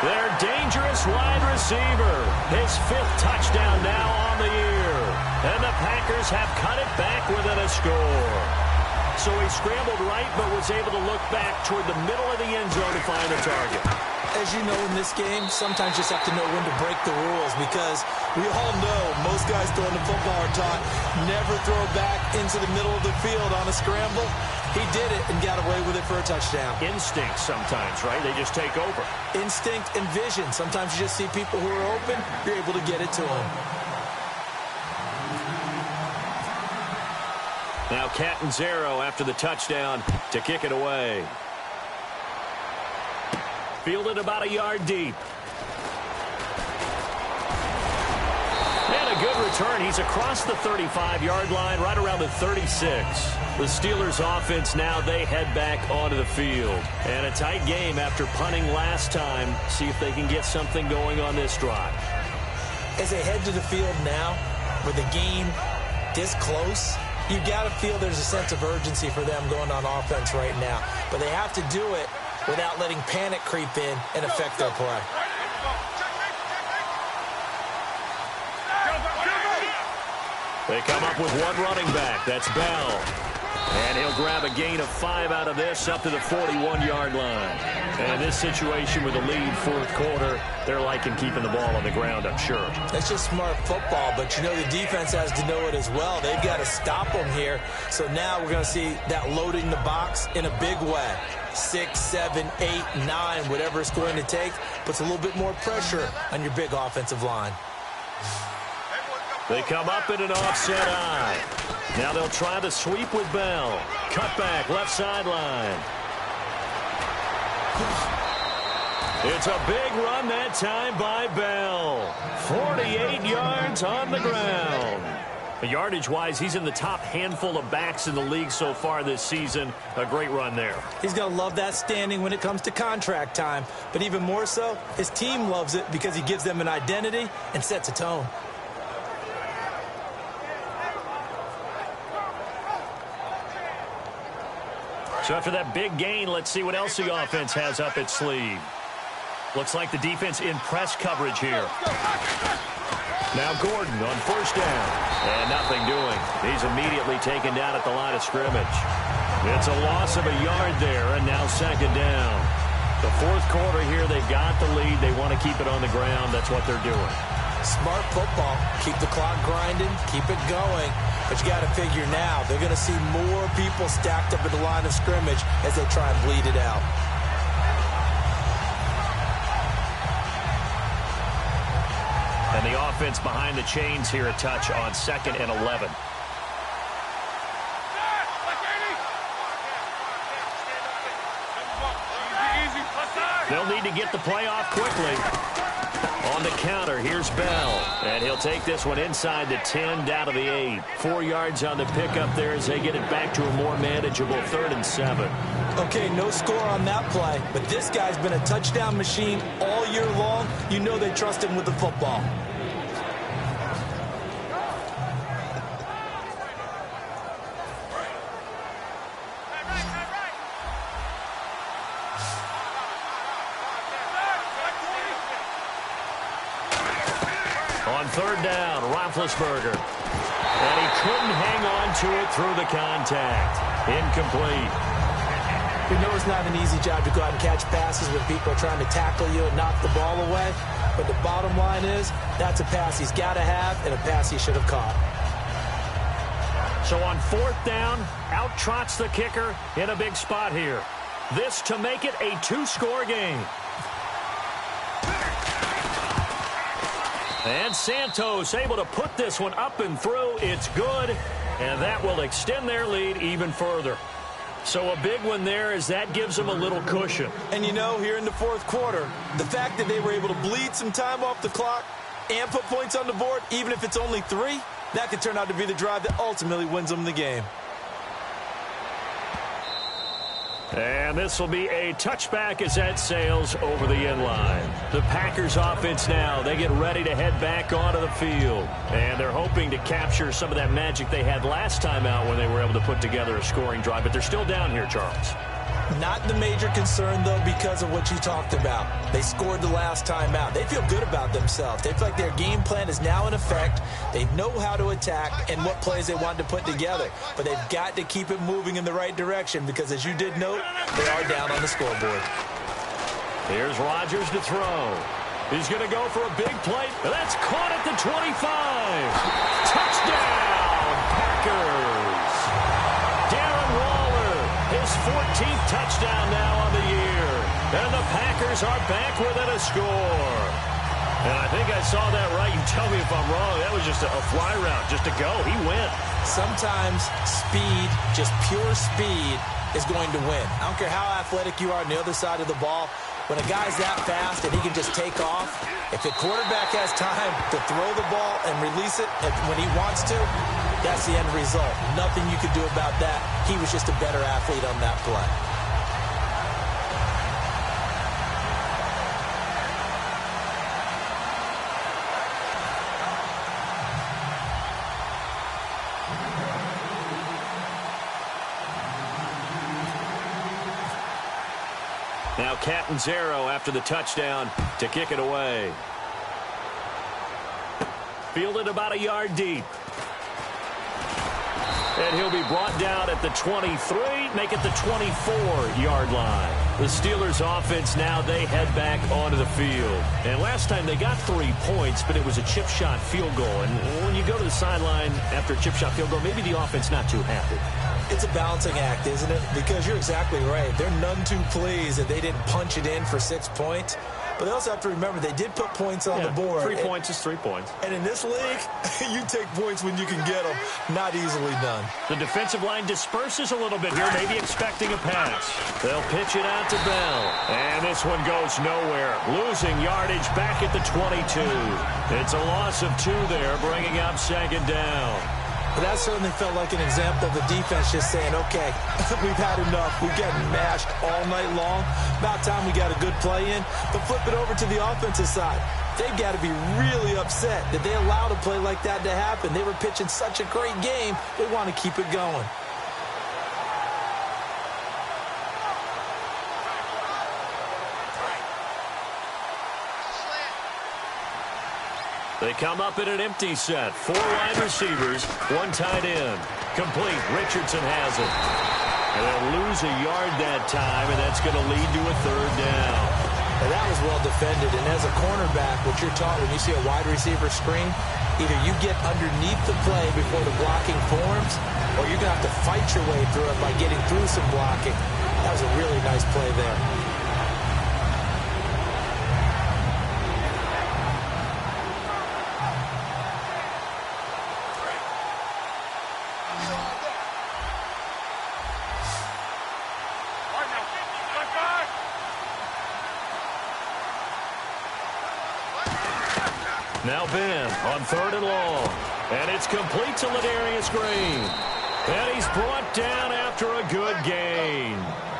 Their dangerous wide receiver. His 5th touchdown now on the year. And the Packers have cut it back within a score. So he scrambled right, but was able to look back toward the middle of the end zone to find the target. As you know, in this game, sometimes you just have to know when to break the rules, because we all know most guys throwing the football are taught never throw back into the middle of the field on a scramble. He did it and got away with it for a touchdown. Instinct sometimes, right? They just take over. Instinct and vision. Sometimes you just see people who are open, you're able to get it to them. Now Catanzaro after the touchdown to kick it away. Fielded about a yard deep. And a good return. He's across the 35-yard line, right around the 36. The Steelers offense now, they head back onto the field. And a tight game after punting last time. See if they can get something going on this drive. As they head to the field now, with the game this close, you got to feel there's a sense of urgency for them going on offense right now. But they have to do it without letting panic creep in and affect their play. They come up with one running back. That's Bell. And he'll grab a gain of 5 out of this up to the 41-yard line. And in this situation with the lead 4th quarter, they're liking keeping the ball on the ground, I'm sure. It's just smart football, but you know the defense has to know it as well. They've got to stop them here. So now we're going to see that loading the box in a big way. 6, 7, 8, 9, whatever it's going to take, puts a little bit more pressure on your big offensive line. They come up in an offset eye. Now they'll try the sweep with Bell. Cut back, left sideline. It's a big run that time by Bell. 48 yards on the ground. Yardage-wise, he's in the top handful of backs in the league so far this season. A great run there. He's going to love that standing when it comes to contract time. But even more so, his team loves it because he gives them an identity and sets a tone. So after that big gain, let's see what else the offense has up its sleeve. Looks like the defense in press coverage here. Now Gordon on first down. And nothing doing. He's immediately taken down at the line of scrimmage. It's a loss of a yard there, and now second down. The fourth quarter here, they've got the lead. They want to keep it on the ground. That's what they're doing. Smart football. Keep the clock grinding. Keep it going. But you got to figure now, they're going to see more people stacked up at the line of scrimmage as they try and bleed it out. And the offense behind the chains here, a touch on 2nd and 11. They'll need to get the play off quickly. On the counter, here's Bell. And he'll take this one inside the 10, down to the 8. 4 yards on the pickup there as they get it back to a more manageable 3rd and 7. Okay, no score on that play, but this guy's been a touchdown machine all year long. You know they trust him with the football. On 3rd down, Roethlisberger. And he couldn't hang on to it through the contact. Incomplete. You know it's not an easy job to go out and catch passes when people are trying to tackle you and knock the ball away. But the bottom line is, that's a pass he's got to have and a pass he should have caught. So on 4th down, out trots the kicker in a big spot here. This to make it a 2-score game. And Santos able to put this one up and through. It's good, and that will extend their lead even further. So a big one there as that gives them a little cushion. And you know, here in the 4th quarter, the fact that they were able to bleed some time off the clock and put points on the board, even if it's only 3, that could turn out to be the drive that ultimately wins them the game. And this will be a touchback as that sails over the end line. The Packers offense now, they get ready to head back onto the field. And they're hoping to capture some of that magic they had last time out when they were able to put together a scoring drive. But they're still down here, Charles. Not the major concern, though, because of what you talked about. They scored the last time out. They feel good about themselves. They feel like their game plan is now in effect. They know how to attack and what plays they want to put together. But they've got to keep it moving in the right direction because, as you did note, they are down on the scoreboard. Here's Rodgers to throw. He's going to go for a big play. That's caught at the 25. Touchdown, Packers. His 14th touchdown now on the year. And the Packers are back within a score. And I think I saw that right. You tell me if I'm wrong. That was just a fly route, just to go. He went. Sometimes speed, just pure speed, is going to win. I don't care how athletic you are on the other side of the ball. When a guy's that fast and he can just take off, if the quarterback has time to throw the ball and release it when he wants to, that's the end result. Nothing you could do about that. He was just a better athlete on that play. Now Captain Zero after the touchdown to kick it away. Fielded about a yard deep. And he'll be brought down at the 23, make it the 24-yard line. The Steelers offense now, they head back onto the field. And last time they got 3 points, but it was a chip shot field goal. And when you go to the sideline after a chip shot field goal, maybe the offense not too happy. It's a balancing act, isn't it? Because you're exactly right. They're none too pleased that they didn't punch it in for 6 points. But they also have to remember they did put points on the board. 3 points is 3 points. And in this league, you take points when you can get them. Not easily done. The defensive line disperses a little bit here, maybe expecting a pass. They'll pitch it out to Bell. And this one goes nowhere. Losing yardage back at the 22. It's a loss of 2 there, bringing up second down. But that certainly felt like an example of the defense just saying, okay, we've had enough. We're getting mashed all night long. About time we got a good play in. But flip it over to the offensive side. They've got to be really upset that they allowed a play like that to happen. They were pitching such a great game. They want to keep it going. They come up in an empty set. 4 wide receivers, 1 tight end. Complete. Richardson has it. And they'll lose a yard that time, and that's going to lead to a 3rd down. And that was well defended. And as a cornerback, what you're taught when you see a wide receiver screen, either you get underneath the play before the blocking forms, or you're going to have to fight your way through it by getting through some blocking. That was a really nice play there. Now Ben on 3rd and long. And it's complete to Ladarius Green. And he's brought down after a good gain.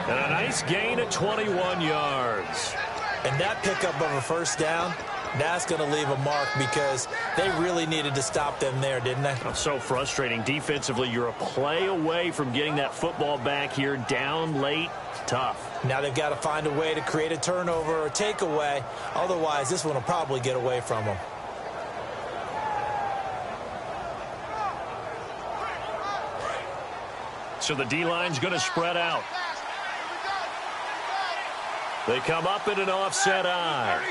And a nice gain at 21 yards. And that pickup of a 1st down, that's going to leave a mark because they really needed to stop them there, didn't they? Oh, so frustrating. Defensively, you're a play away from getting that football back here down late. Tough. Now they've got to find a way to create a turnover or takeaway. Otherwise, this one will probably get away from them. So the D-line's going to spread out. They come up in an offset eye.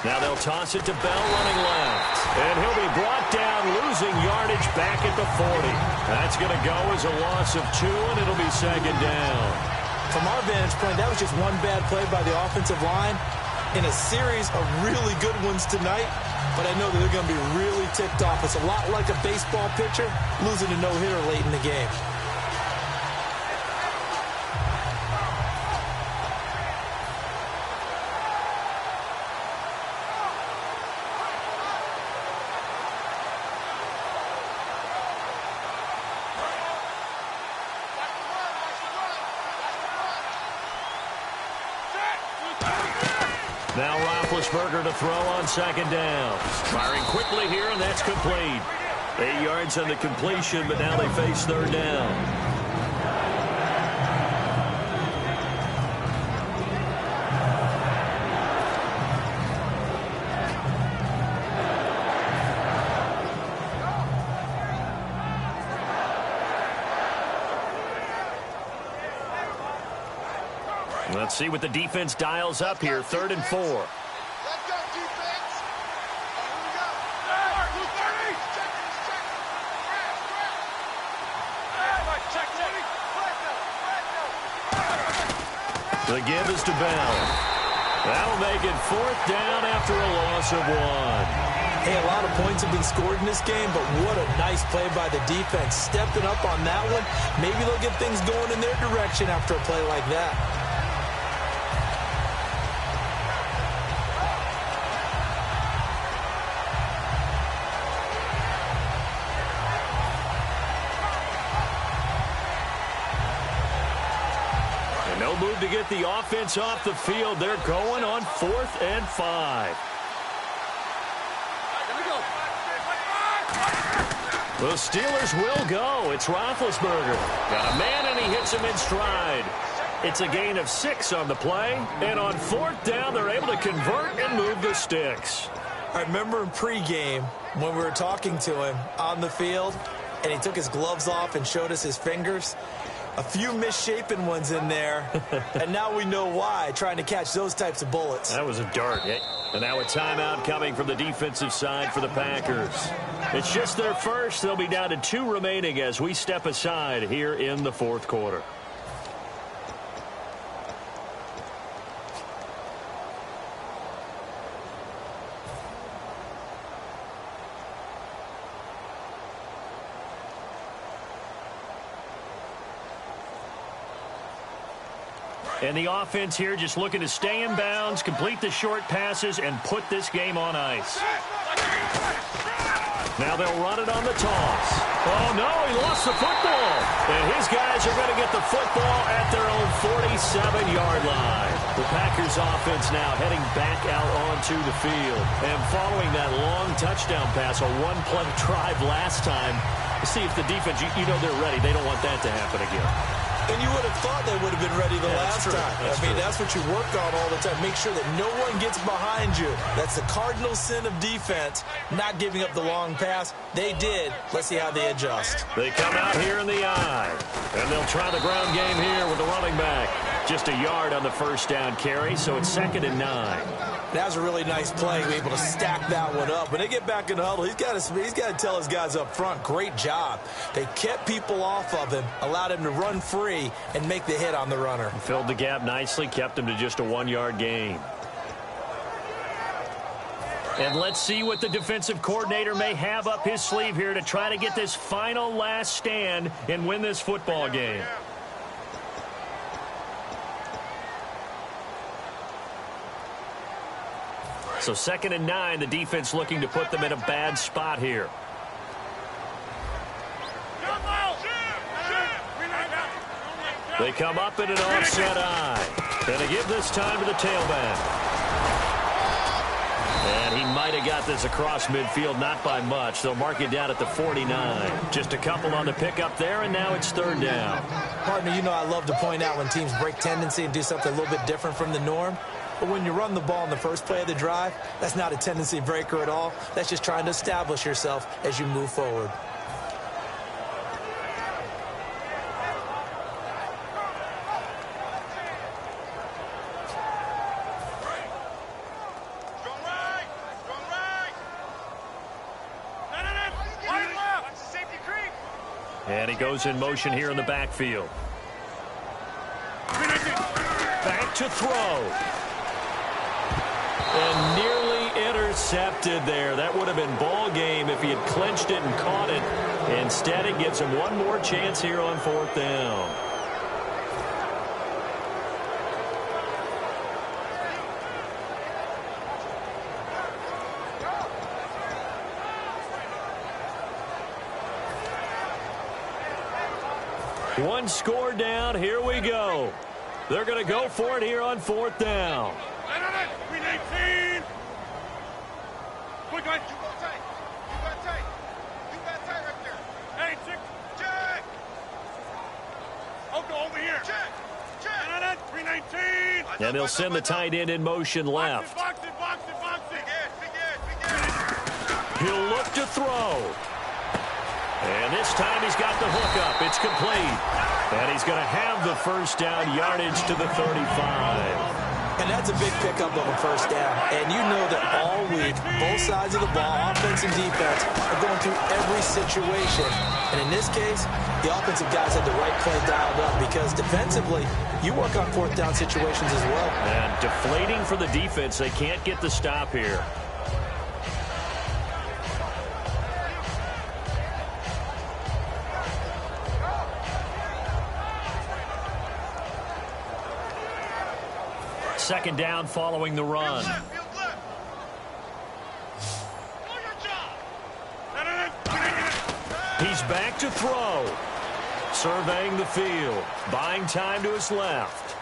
Now they'll toss it to Bell running left. And he'll be brought down, losing yardage back at the 40. That's going to go as a loss of 2, and it'll be 2nd down. From our vantage point, that was just one bad play by the offensive line in a series of really good ones tonight. But I know that they're going to be really ticked off. It's a lot like a baseball pitcher losing a no-hitter late in the game. Now Roethlisberger to throw on 2nd down. Firing quickly here, and that's complete. 8 yards on the completion, but now they face 3rd down. Let's see what the defense dials up here. 3rd and 4. Let's go, defense. Here we go. The give is to Bell. That'll make it 4th down after a loss of 1. Hey, a lot of points have been scored in this game, but what a nice play by the defense. Stepping up on that one. Maybe they'll get things going in their direction after a play like that. No move to get the offense off the field. They're going on 4th and 5. The Steelers will go. It's Roethlisberger. Got a man, and he hits him in stride. It's a gain of 6 on the play. And on 4th down, they're able to convert and move the sticks. I remember in pregame when we were talking to him on the field, and he took his gloves off and showed us his fingers. A few misshapen ones in there, and now we know why, trying to catch those types of bullets. That was a dart. And now a timeout coming from the defensive side for the Packers. It's just their first. They'll be down to 2 remaining as we step aside here in the 4th quarter. And the offense here just looking to stay in bounds, complete the short passes, and put this game on ice. Now they'll run it on the toss. Oh, no, he lost the football. And his guys are going to get the football at their own 47-yard line. The Packers offense now heading back out onto the field. And following that long touchdown pass, a one-play drive last time, see if the defense, you know they're ready. They don't want that to happen again. And you would have thought they would have been ready the last time. That's what you work on all the time. Make sure that no one gets behind you. That's the cardinal sin of defense, not giving up the long pass. They did. Let's see how they adjust. They come out here in the eye. And they'll try the ground game here with the running back. Just a yard on the first down carry, so it's 2nd and 9. That was a really nice play, be able to stack that one up. When they get back in the huddle, he's got to tell his guys up front, great job. They kept people off of him, allowed him to run free, and make the hit on the runner. Filled the gap nicely, kept him to just a 1-yard gain. And let's see what the defensive coordinator may have up his sleeve here to try to get this final last stand and win this football game. So 2nd and 9, the defense looking to put them in a bad spot here. They come up in an offset eye. And they give this time to the tailback. And he might have got this across midfield, not by much. They'll mark it down at the 49. Just a couple on the pickup there, and now it's 3rd down. Partner, you know I love to point out when teams break tendency and do something a little bit different from the norm. But when you run the ball in the first play of the drive, that's not a tendency breaker at all. That's just trying to establish yourself as you move forward. And he goes in motion here in the backfield. Back to throw. And nearly intercepted there. That would have been ball game if he had clinched it and caught it. Instead, it gives him one more chance here on 4th down. One score down. Here we go. They're going to go for it here on 4th down. And they'll send the tight end in motion left. He'll look to throw. And this time he's got the hook up. It's complete. And he's going to have the first down, yardage to the 35. And that's a big pickup of a first down. And you know that all week, both sides of the ball, offense and defense, are going through every situation. And in this case, the offensive guys had the right play dialed up because defensively, you work on 4th down situations as well. And deflating for the defense. They can't get the stop here. Second down following the run. He's back to throw. Surveying the field. Buying time to his left.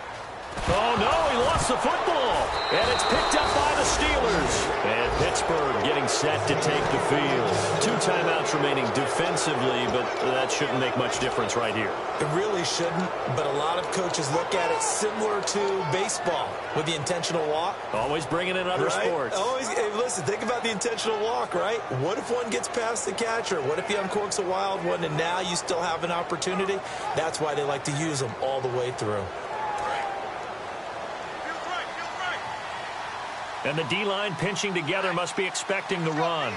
Oh, no, he lost the football. And it's picked up by the Steelers. And Pittsburgh getting set to take the field. 2 timeouts remaining defensively, but that shouldn't make much difference right here. It really shouldn't, but a lot of coaches look at it similar to baseball with the intentional walk. Always bringing in other sports. Always, hey, listen, think about the intentional walk, right? What if one gets past the catcher? What if he uncorks a wild one and now you still have an opportunity? That's why they like to use them all the way through. And the D-line pinching together must be expecting the run.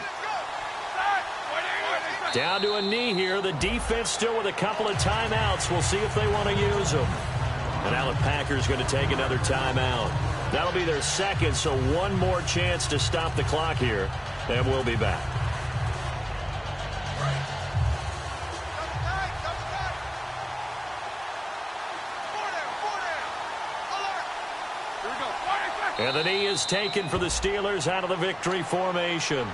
Down to a knee here. The defense still with a couple of timeouts. We'll see if they want to use them. And now the Packers going to take another timeout. That'll be their second, so one more chance to stop the clock here. And we'll be back. And the knee is taken for the Steelers out of the victory formation.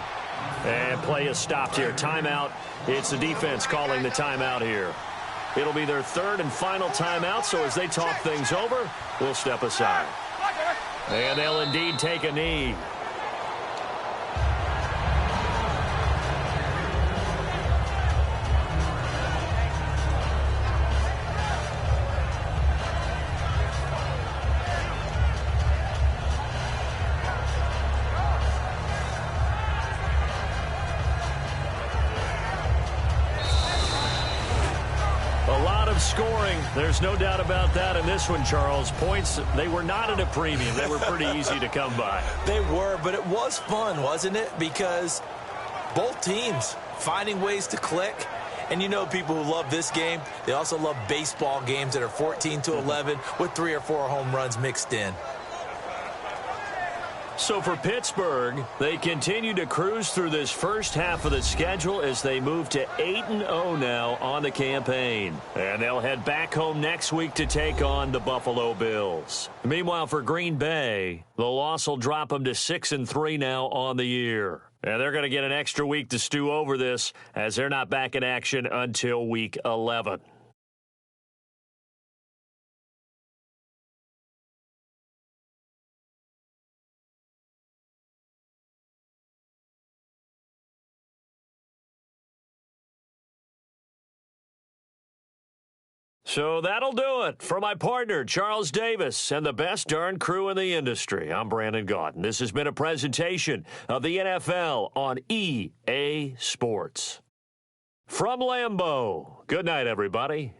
And play is stopped here. Timeout. It's the defense calling the timeout here. It'll be their third and final timeout, so as they talk things over, we'll step aside. And they'll indeed take a knee. Scoring, there's no doubt about that in this one, Charles. Points, they were not at a premium. They were pretty easy to come by. They were, but it was fun, wasn't it? Because both teams finding ways to click. And you know people who love this game, they also love baseball games that are 14-11 with 3 or 4 home runs mixed in. So for Pittsburgh, they continue to cruise through this first half of the schedule as they move to 8-0 now on the campaign. And they'll head back home next week to take on the Buffalo Bills. Meanwhile, for Green Bay, the loss will drop them to 6-3 now on the year. And they're going to get an extra week to stew over this as they're not back in action until week 11. So that'll do it for my partner, Charles Davis, and the best darn crew in the industry. I'm Brandon Gaudin. This has been a presentation of the NFL on EA Sports. From Lambeau, good night, everybody.